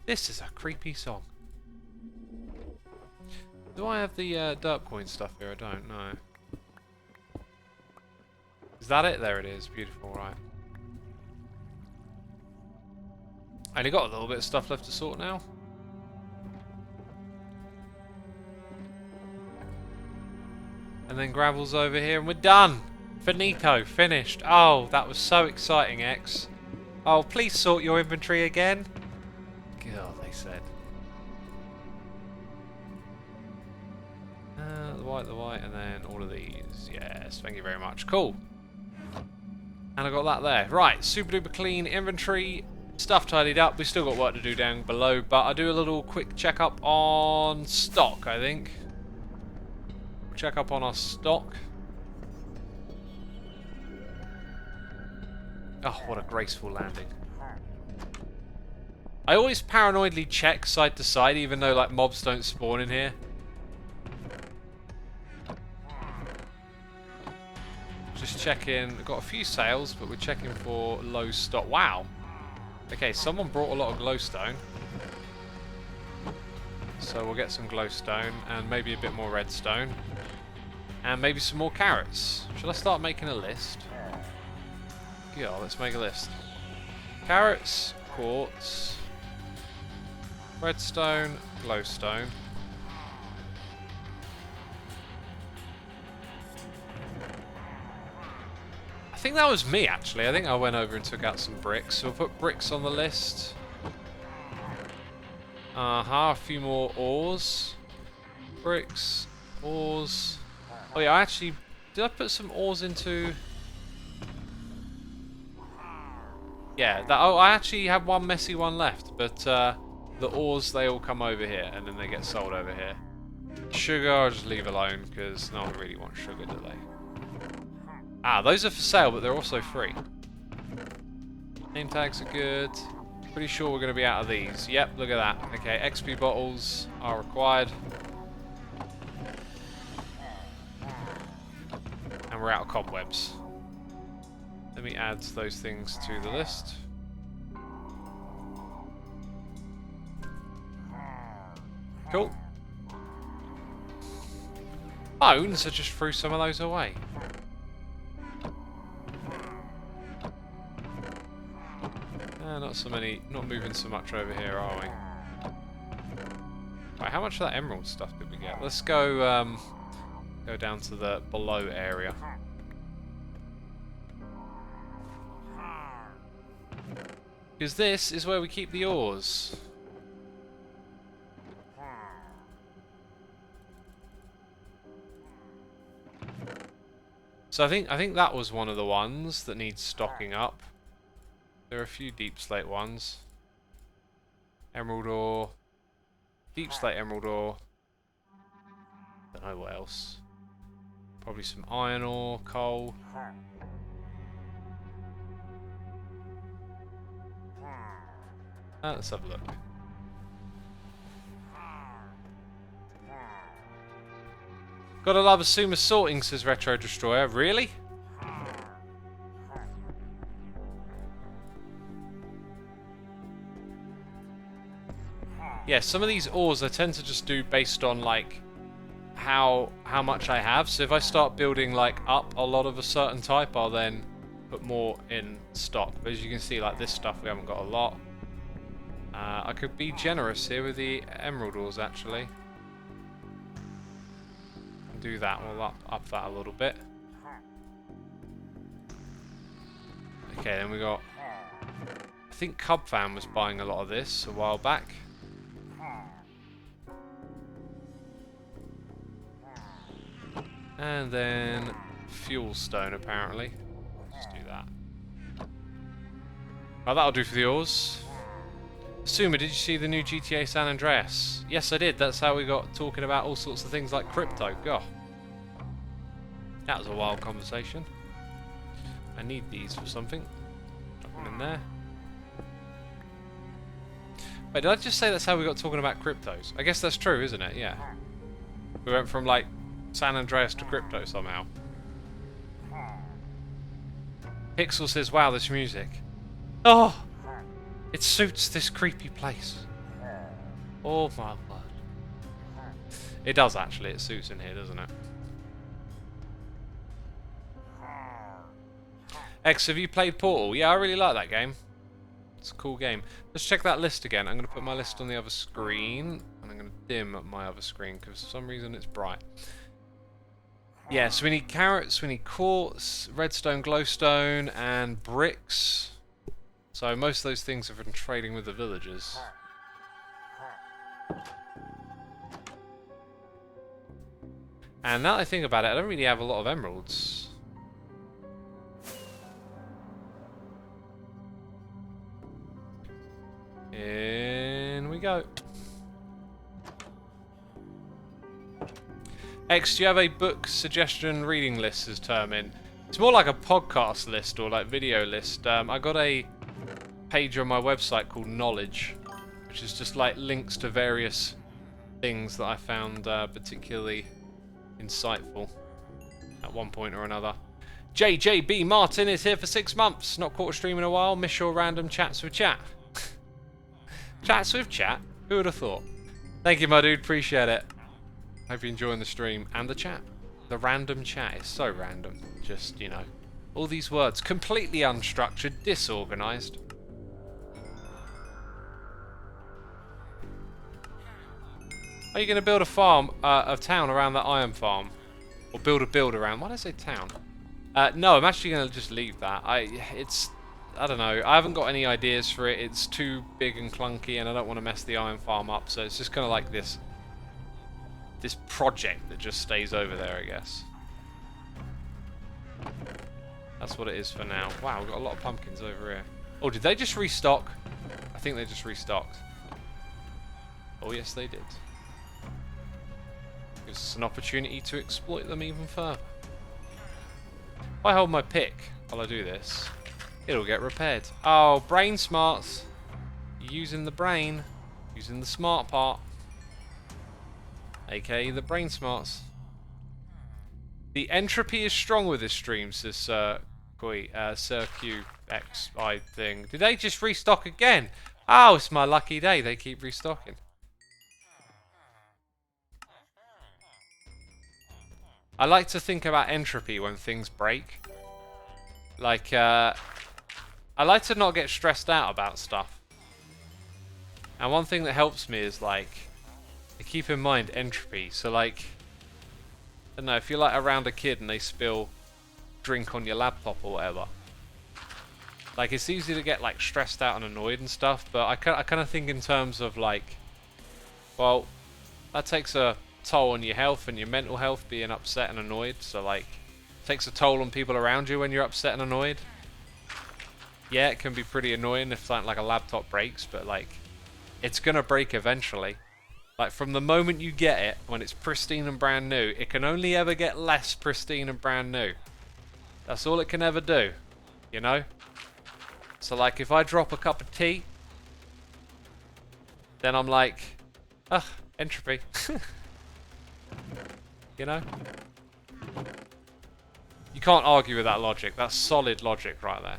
This is a creepy song. Do I have the derp coin stuff here? I don't know. Is that it? There it is. Beautiful, right. I only got a little bit of stuff left to sort now. And then gravel's over here and we're done. Finito, finished. Oh, that was so exciting, X. Oh, please sort your inventory again. God, they said. The white, and then all of these. Yes, thank you very much. Cool. And I got that there. Right, super duper clean inventory. Stuff tidied up. We've still got work to do down below, but I'll do a little quick checkup on stock, I think. Check up on our stock. Oh, what a graceful landing. I always paranoidly check side to side, even though like mobs don't spawn in here. Just checking. We've got a few sales, but we're checking for low stock. Wow. Okay, someone brought a lot of glowstone. So we'll get some glowstone and maybe a bit more redstone. And maybe some more carrots. Shall I start making a list? Yeah, let's make a list. Carrots, quartz, redstone, glowstone. I think that was me actually. I think I went over and took out some bricks. So we'll put bricks on the list. A few more ores. Bricks, ores. Oh yeah, did I put some ores into... Yeah, I actually have one messy one left, but the ores, they all come over here, and then they get sold over here. Sugar, I'll just leave alone, because no one really wants sugar, do they? Ah, those are for sale, but they're also free. Name tags are good. Pretty sure we're going to be out of these. Yep, look at that. Okay, XP bottles are required. And we're out of cobwebs. Let me add those things to the list. Cool. Bones, I just threw some of those away. Not so many, not moving so much over here, are we? Right, how much of that emerald stuff did we get? Let's go, go down to the below area. Because this is where we keep the ores. So I think that was one of the ones that needs stocking up. There are a few deep slate ones. Emerald ore. Deep slate emerald ore. Don't know what else. Probably some iron ore, coal. Let's have a look. Gotta love Xisuma sorting, says Retro Destroyer. Really? Yeah, some of these ores I tend to just do based on like how much I have. So if I start building like up a lot of a certain type, I'll then put more in stock. But as you can see, like this stuff we haven't got a lot. I could be generous here with the emerald ores actually. Do that, we'll up that a little bit. Okay, then we got, I think Cubfam was buying a lot of this a while back. And then fuel stone apparently. Let's do that. Oh, that'll do for the ores. Xisuma, did you see the new GTA San Andreas? Yes, I did. That's how we got talking about all sorts of things like crypto. God. That was a wild conversation. I need these for something. Drop them in there. Wait, did I just say that's how we got talking about cryptos? I guess that's true, isn't it? Yeah. We went from, like, San Andreas to crypto somehow. Pixel says, wow, this music. Oh! It suits this creepy place. Oh my word. It does actually, it suits in here, doesn't it? X, have you played Portal? Yeah, I really like that game. It's a cool game. Let's check that list again. I'm going to put my list on the other screen. And I'm going to dim my other screen because for some reason it's bright. Yeah, so we need carrots, we need quartz, redstone, glowstone, and bricks. So most of those things are from trading with the villagers. And now that I think about it, I don't really have a lot of emeralds. In we go. X, do you have a book suggestion reading list as term in? It's more like a podcast list or like video list. I got a page on my website called Knowledge, which is just like links to various things that I found particularly insightful at one point or another. JJB Martin is here for 6 months. Not caught a stream in a while. Miss your random chats with chat. Chats with chat? Who would have thought? Thank you, my dude. Appreciate it. Hope you're enjoying the stream and the chat. The random chat is so random. Just, you know, all these words completely unstructured, disorganized. Are you going to build a farm, a town around that iron farm? Or build a build around? Why did I say town? No, I'm actually going to just leave that. I don't know. I haven't got any ideas for it. It's too big and clunky, and I don't want to mess the iron farm up. So it's just kind of like this project that just stays over there, I guess. That's what it is for now. Wow, we've got a lot of pumpkins over here. Oh, did they just restock? I think they just restocked. Oh, yes, they did. Gives us an opportunity to exploit them even further. If I hold my pick while I do this, it'll get repaired. Oh, brain smarts. Using the brain. Using the smart part. AKA the brain smarts. The entropy is strong with this stream, says Sir QXI thing. Did they just restock again? Oh, it's my lucky day. They keep restocking. I like to think about entropy when things break. Like, I like to not get stressed out about stuff. And one thing that helps me is, like, to keep in mind entropy. So, like, I don't know, if you're, like, around a kid and they spill drink on your laptop or whatever. Like, it's easy to get, like, stressed out and annoyed and stuff. But I kind of think in terms of, like, well, that takes a toll on your health and your mental health, being upset and annoyed. So, like, it takes a toll on people around you when you're upset and annoyed. Yeah, it can be pretty annoying if something like a laptop breaks, but, like, it's gonna break eventually. Like, from the moment you get it, when it's pristine and brand new, it can only ever get less pristine and brand new. That's all it can ever do, you know? So, like, if I drop a cup of tea, then I'm like, ugh, entropy. You know? You can't argue with that logic. That's solid logic right there.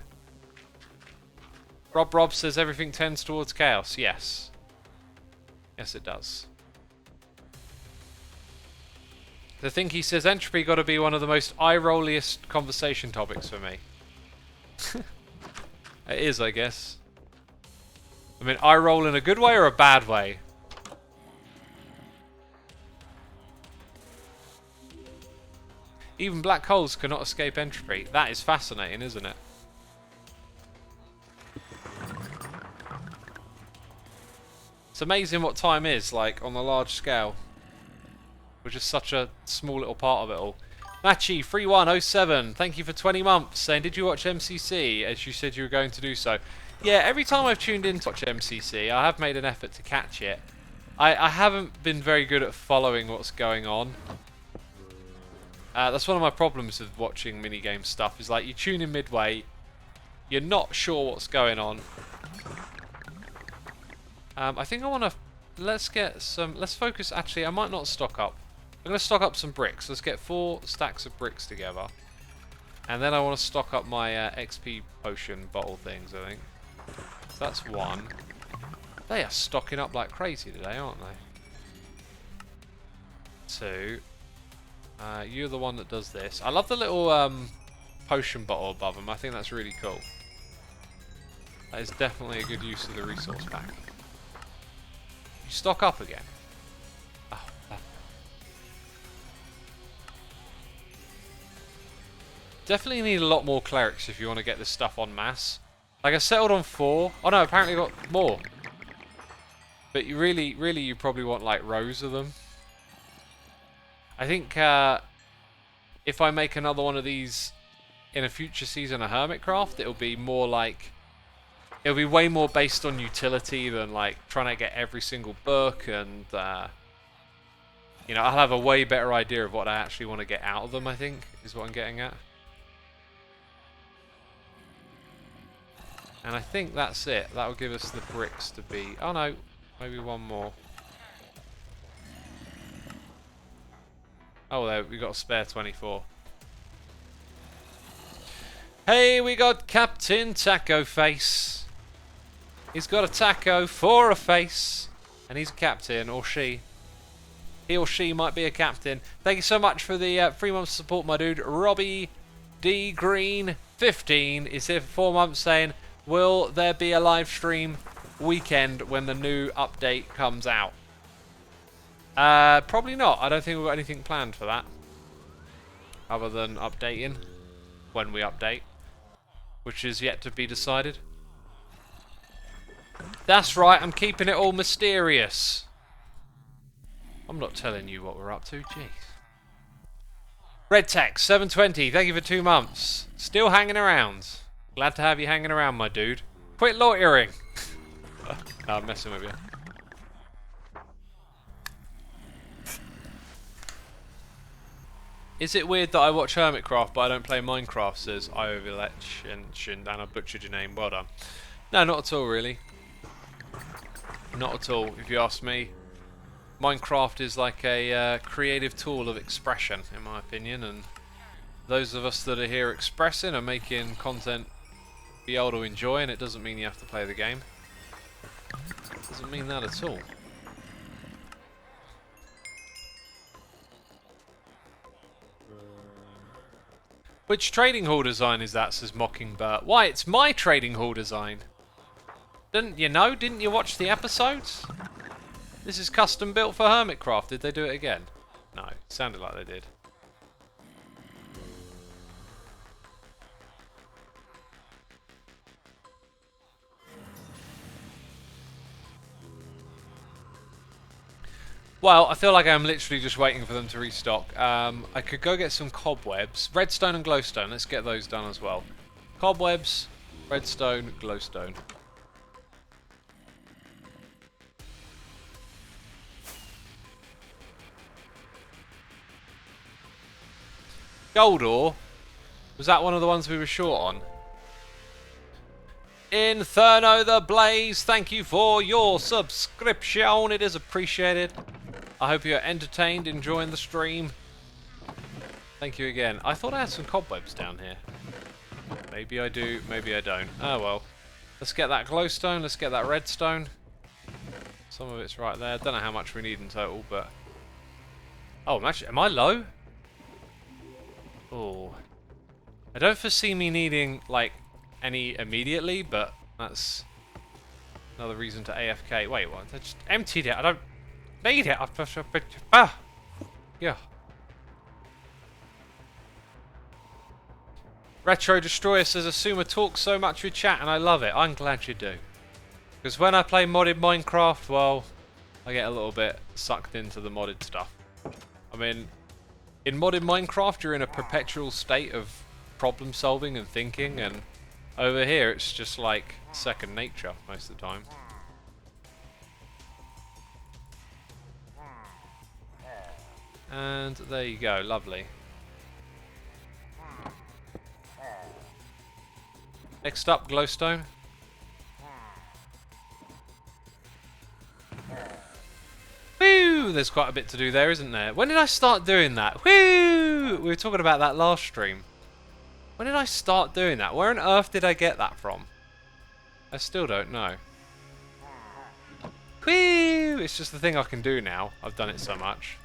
Rob says everything tends towards chaos. Yes. Yes, it does. The thing he says, entropy got to be one of the most eye-rolliest conversation topics for me. It is, I guess. I mean, eye-roll in a good way or a bad way? Even black holes cannot escape entropy. That is fascinating, isn't it? It's amazing what time is, like, on a large scale. We're just such a small little part of it all. Machi3107, thank you for 20 months, saying, did you watch MCC, as you said you were going to do so? Yeah, every time I've tuned in to watch MCC, I have made an effort to catch it. I haven't been very good at following what's going on. That's one of my problems with watching minigame stuff, is like, you tune in midway, you're not sure what's going on. I think I want to, let's focus, actually, I might not stock up. I'm going to stock up some bricks. Let's get 4 stacks of bricks together. And then I want to stock up my XP potion bottle things, I think. So that's 1. They are stocking up like crazy today, aren't they? 2. You're the one that does this. I love the little potion bottle above them. I think that's really cool. That is definitely a good use of the resource pack. You stock up again. Oh, Definitely need a lot more clerics if you want to get this stuff en masse. Like, I settled on 4. Oh no, apparently got more. But you really, you probably want like rows of them. I think if I make another one of these in a future season of Hermitcraft, it'll be more like... It'll be way more based on utility than like trying to get every single book, and you know, I'll have a way better idea of what I actually want to get out of them, I think, is what I'm getting at. And I think that's it. That will give us the bricks to be... Oh no, maybe one more. Oh, there, we got a spare 24. Hey, we got Captain Taco Face. He's got a taco for a face. And he's a captain, or she. He or she might be a captain. Thank you so much for the 3 months support, my dude. Robbie D. Green 15 is here for 4 months saying, will there be a live stream weekend when the new update comes out? Probably not. I don't think we've got anything planned for that. Other than updating when we update. Which is yet to be decided. That's right, I'm keeping it all mysterious. I'm not telling you what we're up to, jeez. Red Tex 720, thank you for 2 months. Still hanging around. Glad to have you hanging around, my dude. Quit loitering. No, I'm messing with you. Is it weird that I watch Hermitcraft but I don't play Minecraft, says Iovilech, and I butchered your name, well done. No, not at all really. Not at all, if you ask me. Minecraft is like a creative tool of expression, in my opinion, and those of us that are here expressing are making content be able to enjoy, and it doesn't mean you have to play the game. Doesn't mean that at all. Which trading hall design is that, says Mockingbird? Why, it's my trading hall design. Didn't you know? Didn't you watch the episodes? This is custom built for Hermitcraft. Did they do it again? No, it sounded like they did. Well, I feel like I'm literally just waiting for them to restock. I could go get some cobwebs. Redstone and glowstone. Let's get those done as well. Cobwebs, redstone, glowstone. Gold ore? Was that one of the ones we were short on? Inferno the Blaze, thank you for your subscription. It is appreciated. I hope you're entertained, enjoying the stream. Thank you again. I thought I had some cobwebs down here. Maybe I do, maybe I don't. Oh well. Let's get that glowstone, let's get that redstone. Some of it's right there. Don't know how much we need in total, but... Oh, am I low? Oh. I don't foresee me needing, like, any immediately, but that's another reason to AFK. Wait, what? I just emptied it. I don't need it. Ah! Yeah. Retro Destroyer says, Xisuma talks so much with chat, and I love it. I'm glad you do. Because when I play modded Minecraft, well, I get a little bit sucked into the modded stuff. I mean, in modded Minecraft, you're in a perpetual state of problem solving and thinking, and over here it's just like second nature most of the time. And there you go, lovely. Next up, glowstone. Woo! There's quite a bit to do there, isn't there? When did I start doing that? Woo! We were talking about that last stream. When did I start doing that? Where on earth did I get that from? I still don't know. Woo! It's just the thing I can do now. I've done it so much.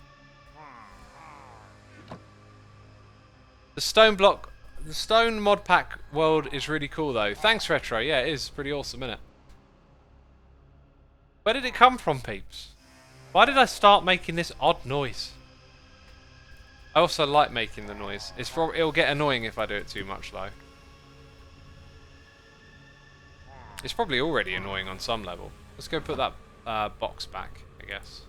The stone mod pack world is really cool though. Thanks, Retro. Yeah, it is pretty awesome, isn't it? Where did it come from, peeps? Why did I start making this odd noise? I also like making the noise. It'll get annoying if I do it too much though. It's probably already annoying on some level. Let's go put that box back, I guess.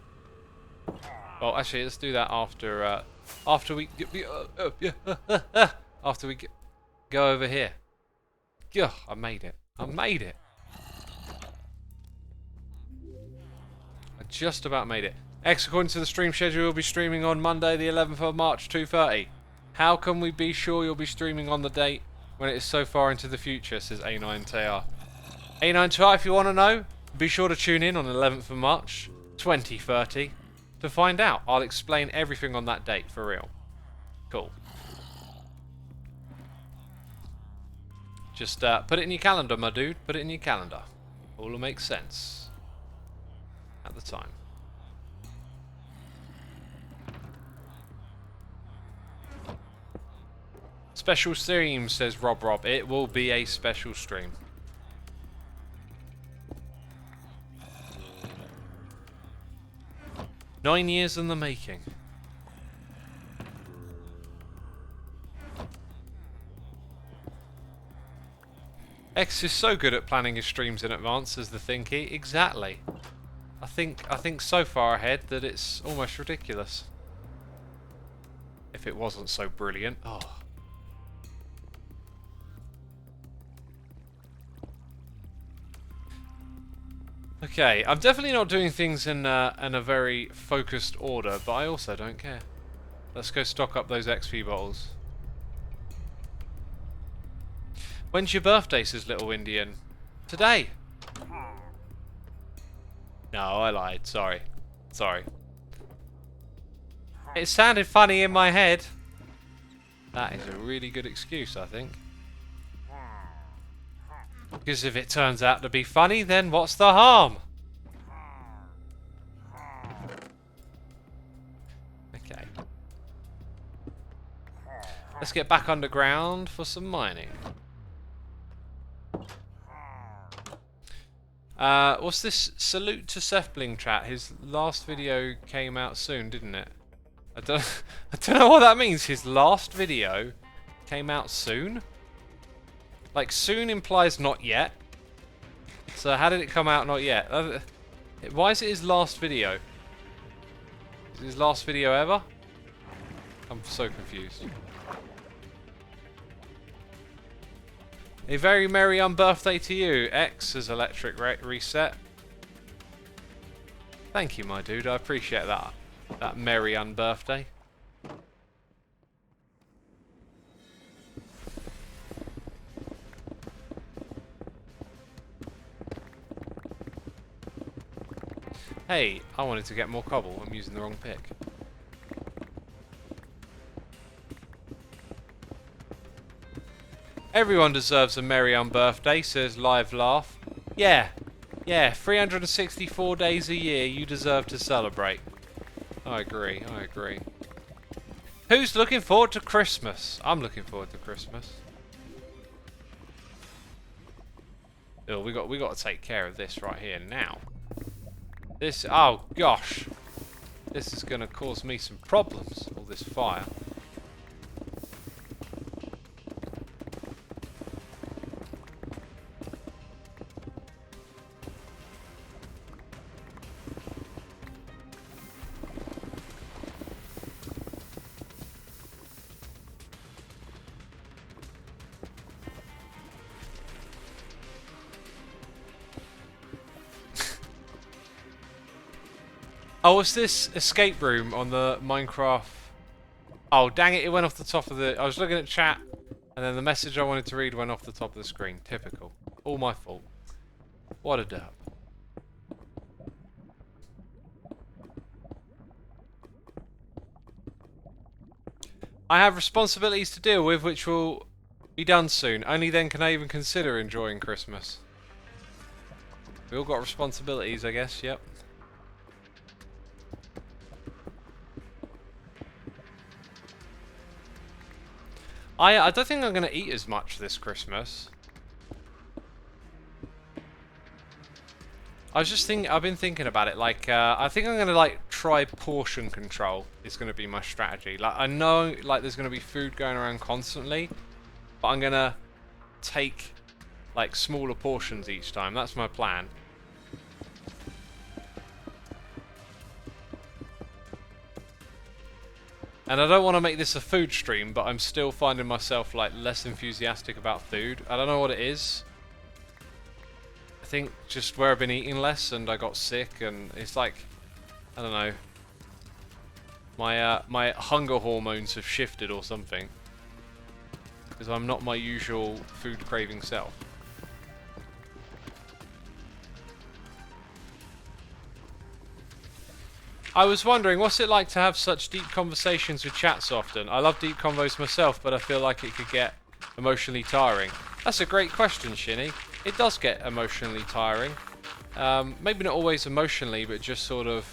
Well, actually, let's do that after we go over here. Yeah, I made it. I made it. I just about made it. X, according to the stream schedule, will be streaming on Monday, the 11th of March, 2:30. How can we be sure you'll be streaming on the date when it is so far into the future? Says A9TR. A9TR, if you want to know, be sure to tune in on the 11th of March, 2030, to find out. I'll explain everything on that date for real. Cool. Just put it in your calendar, my dude. Put it in your calendar. All will make sense at the time. Special stream, says Rob. It will be a special stream. Nine years in the making. X is so good at planning his streams in advance, says the Thinky. Exactly. I think so far ahead that it's almost ridiculous. If it wasn't so brilliant. Oh. Okay, I'm definitely not doing things in a very focused order, but I also don't care. Let's go stock up those XP bottles. When's your birthday, says Little Indian? Today. No, I lied. Sorry. Sorry. It sounded funny in my head. That is a really good excuse, I think. Because if it turns out to be funny, then what's the harm? Okay. Let's get back underground for some mining. What's this? Salute to Sethbling chat. His last video came out soon, didn't it? I don't know what that means. His last video came out soon? Like, soon implies not yet. So how did it come out not yet? Why is it his last video? Is it his last video ever? I'm so confused. A very merry unbirthday to you. X as electric reset. Thank you, my dude. I appreciate that. That merry unbirthday. Hey, I wanted to get more cobble. I'm using the wrong pick. Everyone deserves a merry unbirthday, says Live Laugh. Yeah, 364 days a year you deserve to celebrate. I agree. Who's looking forward to Christmas? I'm looking forward to Christmas. Oh, we got to take care of this right here now. This, oh gosh, this is going to cause me some problems, all this fire. Oh, what's this escape room on the Minecraft? Oh, dang it, it went off the top of the... I was looking at chat, and then the message I wanted to read went off the top of the screen. Typical. All my fault. What a derp. I have responsibilities to deal with, which will be done soon. Only then can I even consider enjoying Christmas. We all got responsibilities, I guess, yep. I don't think I'm going to eat as much this Christmas. I was just thinking, I've been thinking about it, like, I think I'm going to, like, try portion control. Is going to be my strategy. Like, I know, like, there's going to be food going around constantly, but I'm going to take, like, smaller portions each time. That's my plan. And I don't want to make this a food stream, but I'm still finding myself, like, less enthusiastic about food. I don't know what it is. I think just where I've been eating less and I got sick, and it's like, I don't know. My hunger hormones have shifted or something. Because I'm not my usual food craving self. I was wondering, what's it like to have such deep conversations with chat so often? I love deep convos myself, but I feel like it could get emotionally tiring. That's a great question, Shinny. It does get emotionally tiring. Maybe not always emotionally, but just sort of...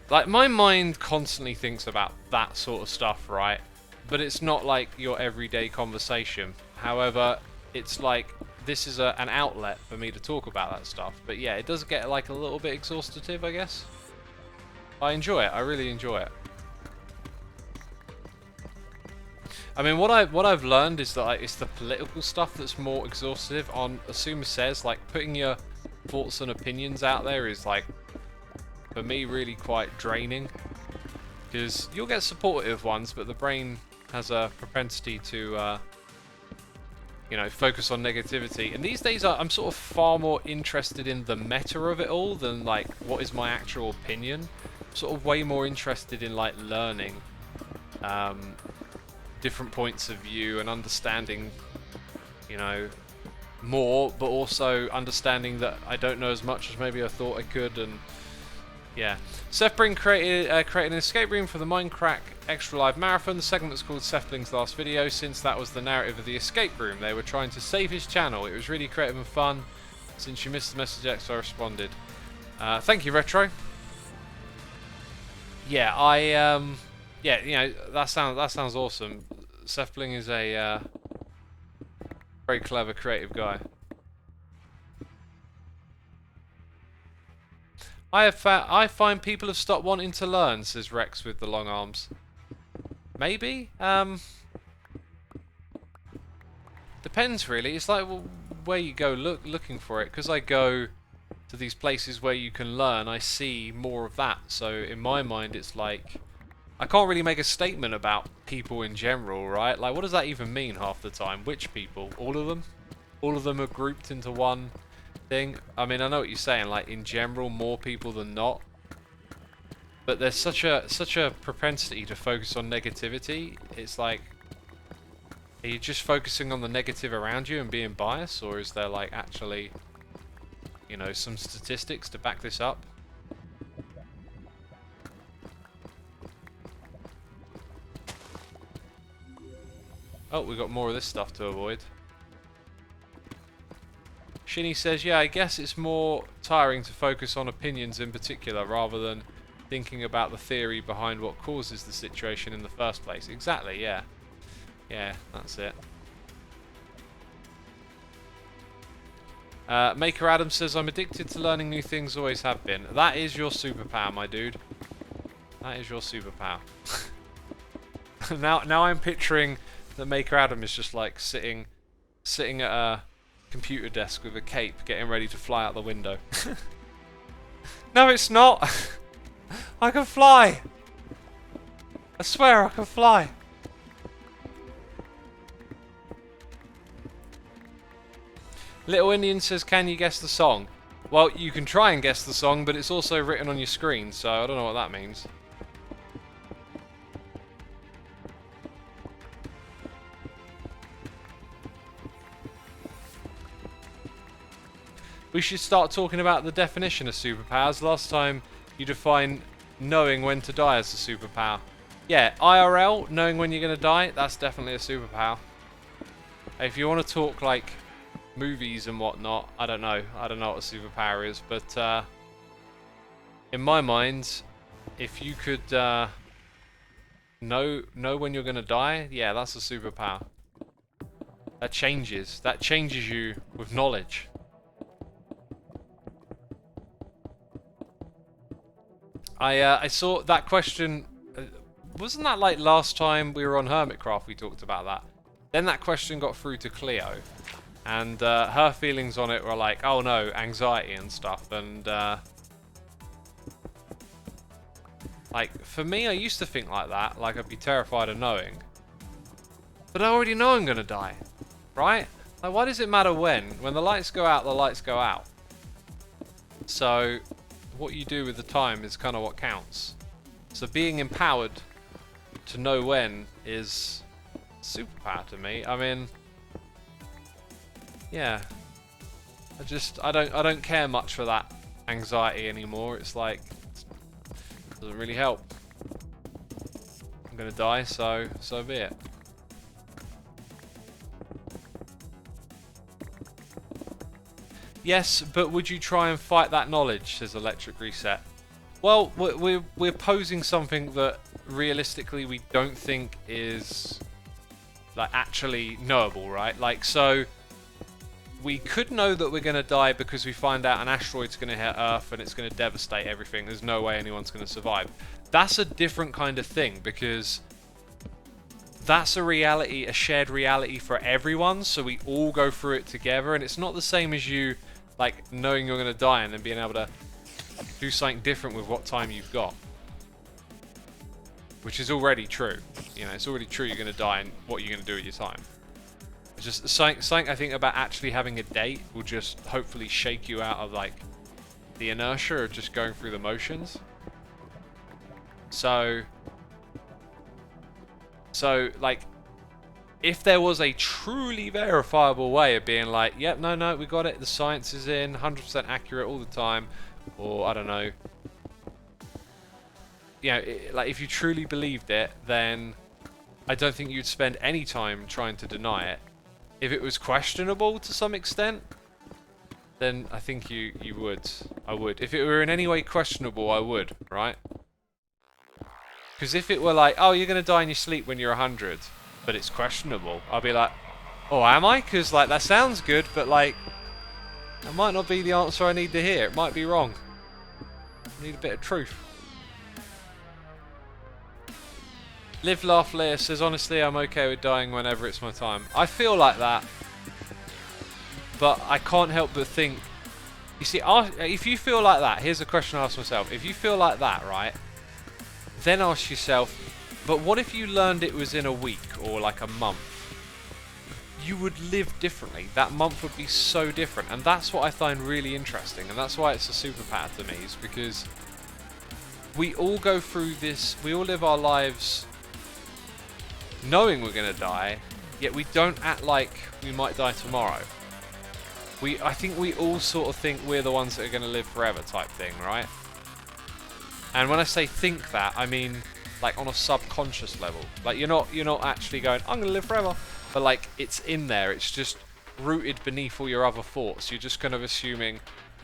Like, my mind constantly thinks about that sort of stuff, right? But it's not like your everyday conversation. However, it's like... This is an outlet for me to talk about that stuff. But yeah, it does get like a little bit exhaustative, I guess. I enjoy it. I really enjoy it. I mean, what I've learned is that like, it's the political stuff that's more exhaustive. On Xisuma says, like, putting your thoughts and opinions out there is, like, for me, really quite draining. Because you'll get supportive ones, but the brain has a propensity to... you know, focus on negativity. And these days I'm sort of far more interested in the meta of it all than like what is my actual opinion. I'm sort of way more interested in like learning different points of view and understanding, you know, more, but also understanding that I don't know as much as maybe I thought I could. And yeah, Sethbring created an escape room for the Minecraft Extra Live Marathon. The segment was called Sethbling's Last Video, since that was the narrative of the escape room. They were trying to save his channel. It was really creative and fun. Since you missed the message X, I responded. Thank you, Retro. Yeah, yeah, you know, that sounds awesome. Sethbling is a very clever, creative guy. I find people have stopped wanting to learn, says Rex with the long arms. Maybe? Depends, really. It's like where you go looking for it. Because I go to these places where you can learn, I see more of that. So in my mind, it's like... I can't really make a statement about people in general, right? Like, what does that even mean half the time? Which people? All of them? All of them are grouped into one thing? I mean, I know what you're saying. Like, in general, more people than not. But there's such a propensity to focus on negativity. It's like, are you just focusing on the negative around you and being biased, or is there like actually, you know, some statistics to back this up? Oh, we got more of this stuff to avoid. Shinny says, yeah, I guess it's more tiring to focus on opinions in particular rather than thinking about the theory behind what causes the situation in the first place. Exactly, yeah. Yeah, that's it. Maker Adam says, I'm addicted to learning new things, always have been. That is your superpower, my dude. That is your superpower. Now I'm picturing that Maker Adam is just like sitting at a computer desk with a cape, getting ready to fly out the window. No, it's not. I can fly. I swear I can fly. Little Indian says, can you guess the song? Well, you can try and guess the song, but it's also written on your screen, so I don't know what that means. We should start talking about the definition of superpowers. Last time you defined knowing when to die as a superpower. Yeah, IRL, knowing when you're going to die, that's definitely a superpower. If you want to talk like movies and whatnot, I don't know. I don't know what a superpower is, but in my mind, if you could know when you're going to die, yeah, that's a superpower. That changes you with knowledge. I saw that question. Wasn't that like last time we were on Hermitcraft? We talked about that. Then that question got through to Cleo, and her feelings on it were like, oh no, anxiety and stuff. And like for me, I used to think like that, like I'd be terrified of knowing. But I already know I'm gonna die, right? Like, why does it matter when? When the lights go out, the lights go out. So what you do with the time is kind of what counts. So being empowered to know when is superpower to me. I mean, yeah. I don't care much for that anxiety anymore. It's like, it doesn't really help. I'm gonna die, so be it. Yes, but would you try and fight that knowledge, says Electric Reset. Well, we're posing something that realistically we don't think is like actually knowable, right? Like, so we could know that we're going to die because we find out an asteroid's going to hit Earth and it's going to devastate everything. There's no way anyone's going to survive. That's a different kind of thing because that's a reality, a shared reality for everyone, so we all go through it together, and it's not the same as you like knowing you're going to die and then being able to do something different with what time you've got. Which is already true. You know, it's already true you're going to die and what you're going to do with your time. It's just something I think about actually having a date will just hopefully shake you out of like the inertia of just going through the motions. So like, if there was a truly verifiable way of being like, yep, no, we got it, the science is in, 100% accurate all the time, or I don't know, you know, like if you truly believed it, then I don't think you'd spend any time trying to deny it. If it was questionable to some extent, then I think you would. I would. If it were in any way questionable, I would, right? Because if it were like, oh, you're going to die in your sleep when you're 100, but it's questionable, I'll be like, oh, am I? Because like, that sounds good, but like, that might not be the answer I need to hear. It might be wrong. I need a bit of truth. Live Laugh Leah says, honestly, I'm okay with dying whenever it's my time. I feel like that, but I can't help but think, you see, if you feel like that, here's a question I ask myself. If you feel like that, right, then ask yourself, but what if you learned it was in a week or like a month? You would live differently. That month would be so different, and that's what I find really interesting, and that's why it's a superpower to me, is because we all go through this, we all live our lives knowing we're going to die, yet we don't act like we might die tomorrow. I think we all sort of think we're the ones that are going to live forever type thing, right? And when I say think that, I mean like on a subconscious level. Like you're not actually going, I'm going to live forever, but like it's in there. It's just rooted beneath all your other thoughts. You're just kind of assuming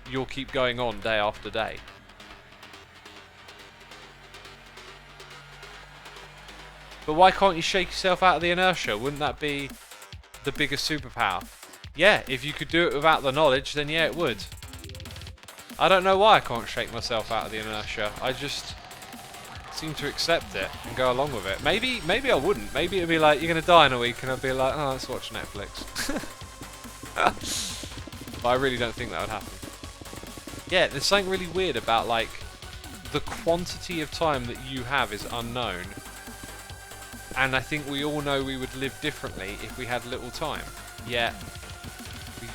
you'll keep going on day after day. But why can't you shake yourself out of the inertia? Wouldn't that be the biggest superpower? Yeah, if you could do it without the knowledge, then yeah, it would. I don't know why I can't shake myself out of the inertia. I just seem to accept it and go along with it. Maybe I wouldn't. Maybe it'd be like, you're going to die in a week, and I'd be like, oh, let's watch Netflix. But I really don't think that would happen. Yeah, there's something really weird about like the quantity of time that you have is unknown. And I think we all know we would live differently if we had little time. Yet,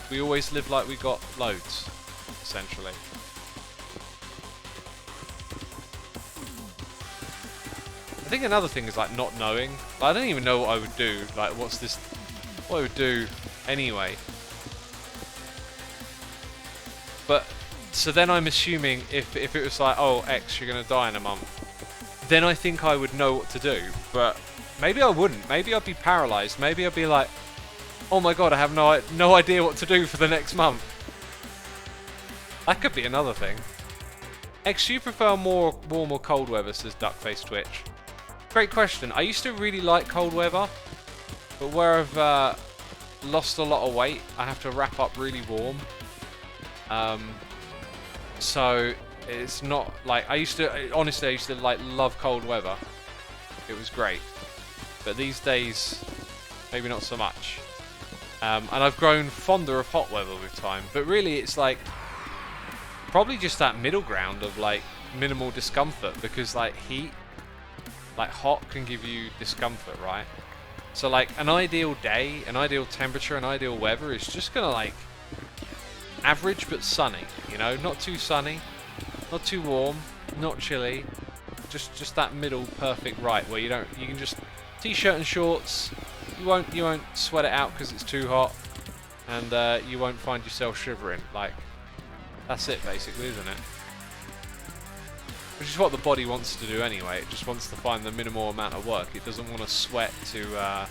we always live like we got loads, essentially. I think another thing is like not knowing. Like, I don't even know what I would do. Like, what I would do anyway. But, so then I'm assuming if it was like, oh, X, you're going to die in a month, then I think I would know what to do. But maybe I wouldn't. Maybe I'd be paralyzed. Maybe I'd be like, oh my god, I have no idea what to do for the next month. That could be another thing. X, do you prefer more warm or cold weather, says Duckface Twitch. Great question. I used to really like cold weather, but where I've lost a lot of weight, I have to wrap up really warm. So It's not like honestly I used to like love cold weather. It was great, but these days maybe not so much. And I've grown fonder of hot weather with time, but really it's like probably just that middle ground of like minimal discomfort, because like heat, like hot can give you discomfort, right? So like an ideal day, an ideal temperature, an ideal weather is just gonna like average but sunny, you know, not too sunny, not too warm, not chilly, just that middle perfect right where you can just t-shirt and shorts. You won't sweat it out because it's too hot, and you won't find yourself shivering. Like, that's it basically, isn't it? Which is what the body wants to do anyway. It just wants to find the minimal amount of work. It doesn't want to sweat to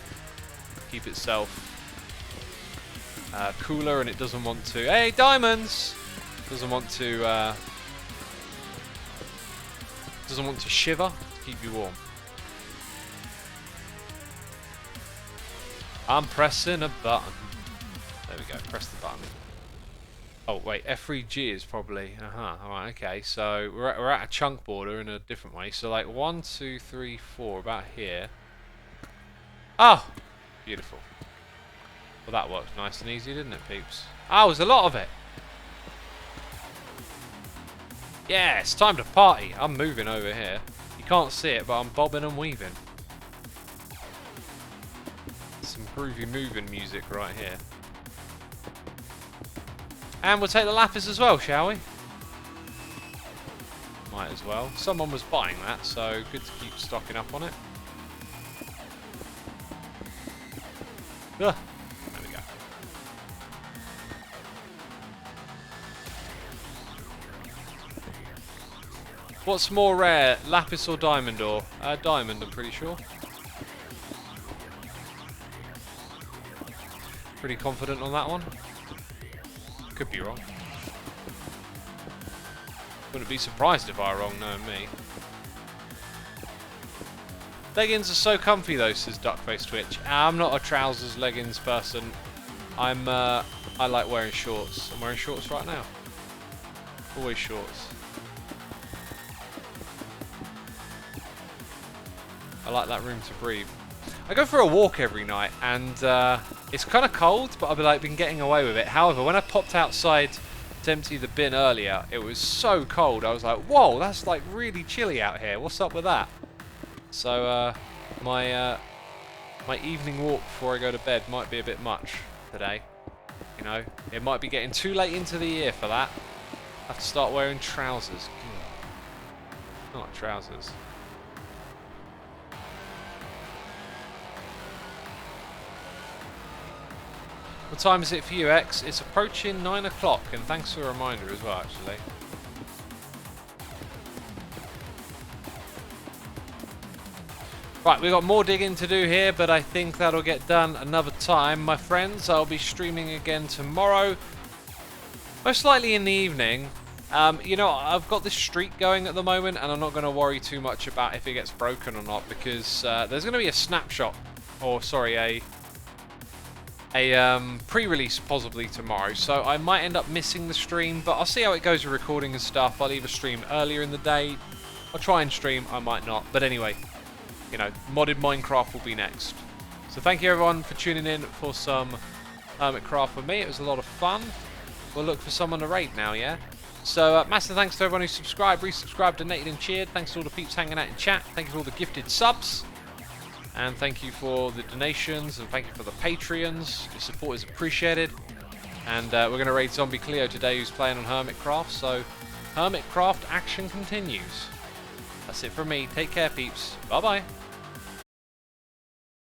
keep itself cooler, and it doesn't want to. Hey, diamonds! Doesn't want to shiver to keep you warm. I'm pressing a button. There we go, press the button. Oh wait, F3G is probably, alright, okay, so we're at a chunk border in a different way, so like 1, 2, 3, 4, about here. Oh! Beautiful. Well, that worked nice and easy, didn't it, peeps? Oh, there's a lot of it! Yeah, it's time to party! I'm moving over here. You can't see it, but I'm bobbing and weaving. Some groovy moving music right here. And we'll take the lapis as well, shall we? Might as well. Someone was buying that, so good to keep stocking up on it. Ugh. There we go. What's more rare, lapis or diamond ore? Diamond, I'm pretty sure. Pretty confident on that one. Could be wrong. Wouldn't be surprised if I were wrong, knowing me. Leggings are so comfy though, says Duckface Twitch. I'm not a trousers leggings person. I like wearing shorts. I'm wearing shorts right now. Always shorts. I like that room to breathe. I go for a walk every night, and it's kind of cold, but I've been getting away with it. However, when I popped outside to empty the bin earlier, it was so cold. I was like, whoa, that's like really chilly out here. What's up with that? So my evening walk before I go to bed might be a bit much today. You know, it might be getting too late into the year for that. I have to start wearing trousers. Not trousers. What time is it for you, X? It's approaching 9 o'clock, and thanks for the reminder as well, actually. Right, we've got more digging to do here, but I think that'll get done another time, my friends. I'll be streaming again tomorrow, most likely in the evening. You know, I've got this streak going at the moment, and I'm not going to worry too much about if it gets broken or not, because there's going to be a snapshot, or sorry, a pre-release possibly tomorrow, so I might end up missing the stream, but I'll see how it goes with recording and stuff. I'll either stream earlier in the day, I'll try and stream, I might not, but anyway, you know, modded Minecraft will be next. So thank you everyone for tuning in for some Hermitcraft with me. It was a lot of fun. We'll look for someone to raid now, yeah? So massive thanks to everyone who subscribed, resubscribed, donated and cheered. Thanks to all the peeps hanging out in chat. Thank you for all the gifted subs. And thank you for the donations, and thank you for the Patreons. Your support is appreciated. And we're going to raid Zombie Cleo today, who's playing on Hermitcraft. So, Hermitcraft action continues. That's it from me. Take care, peeps. Bye-bye.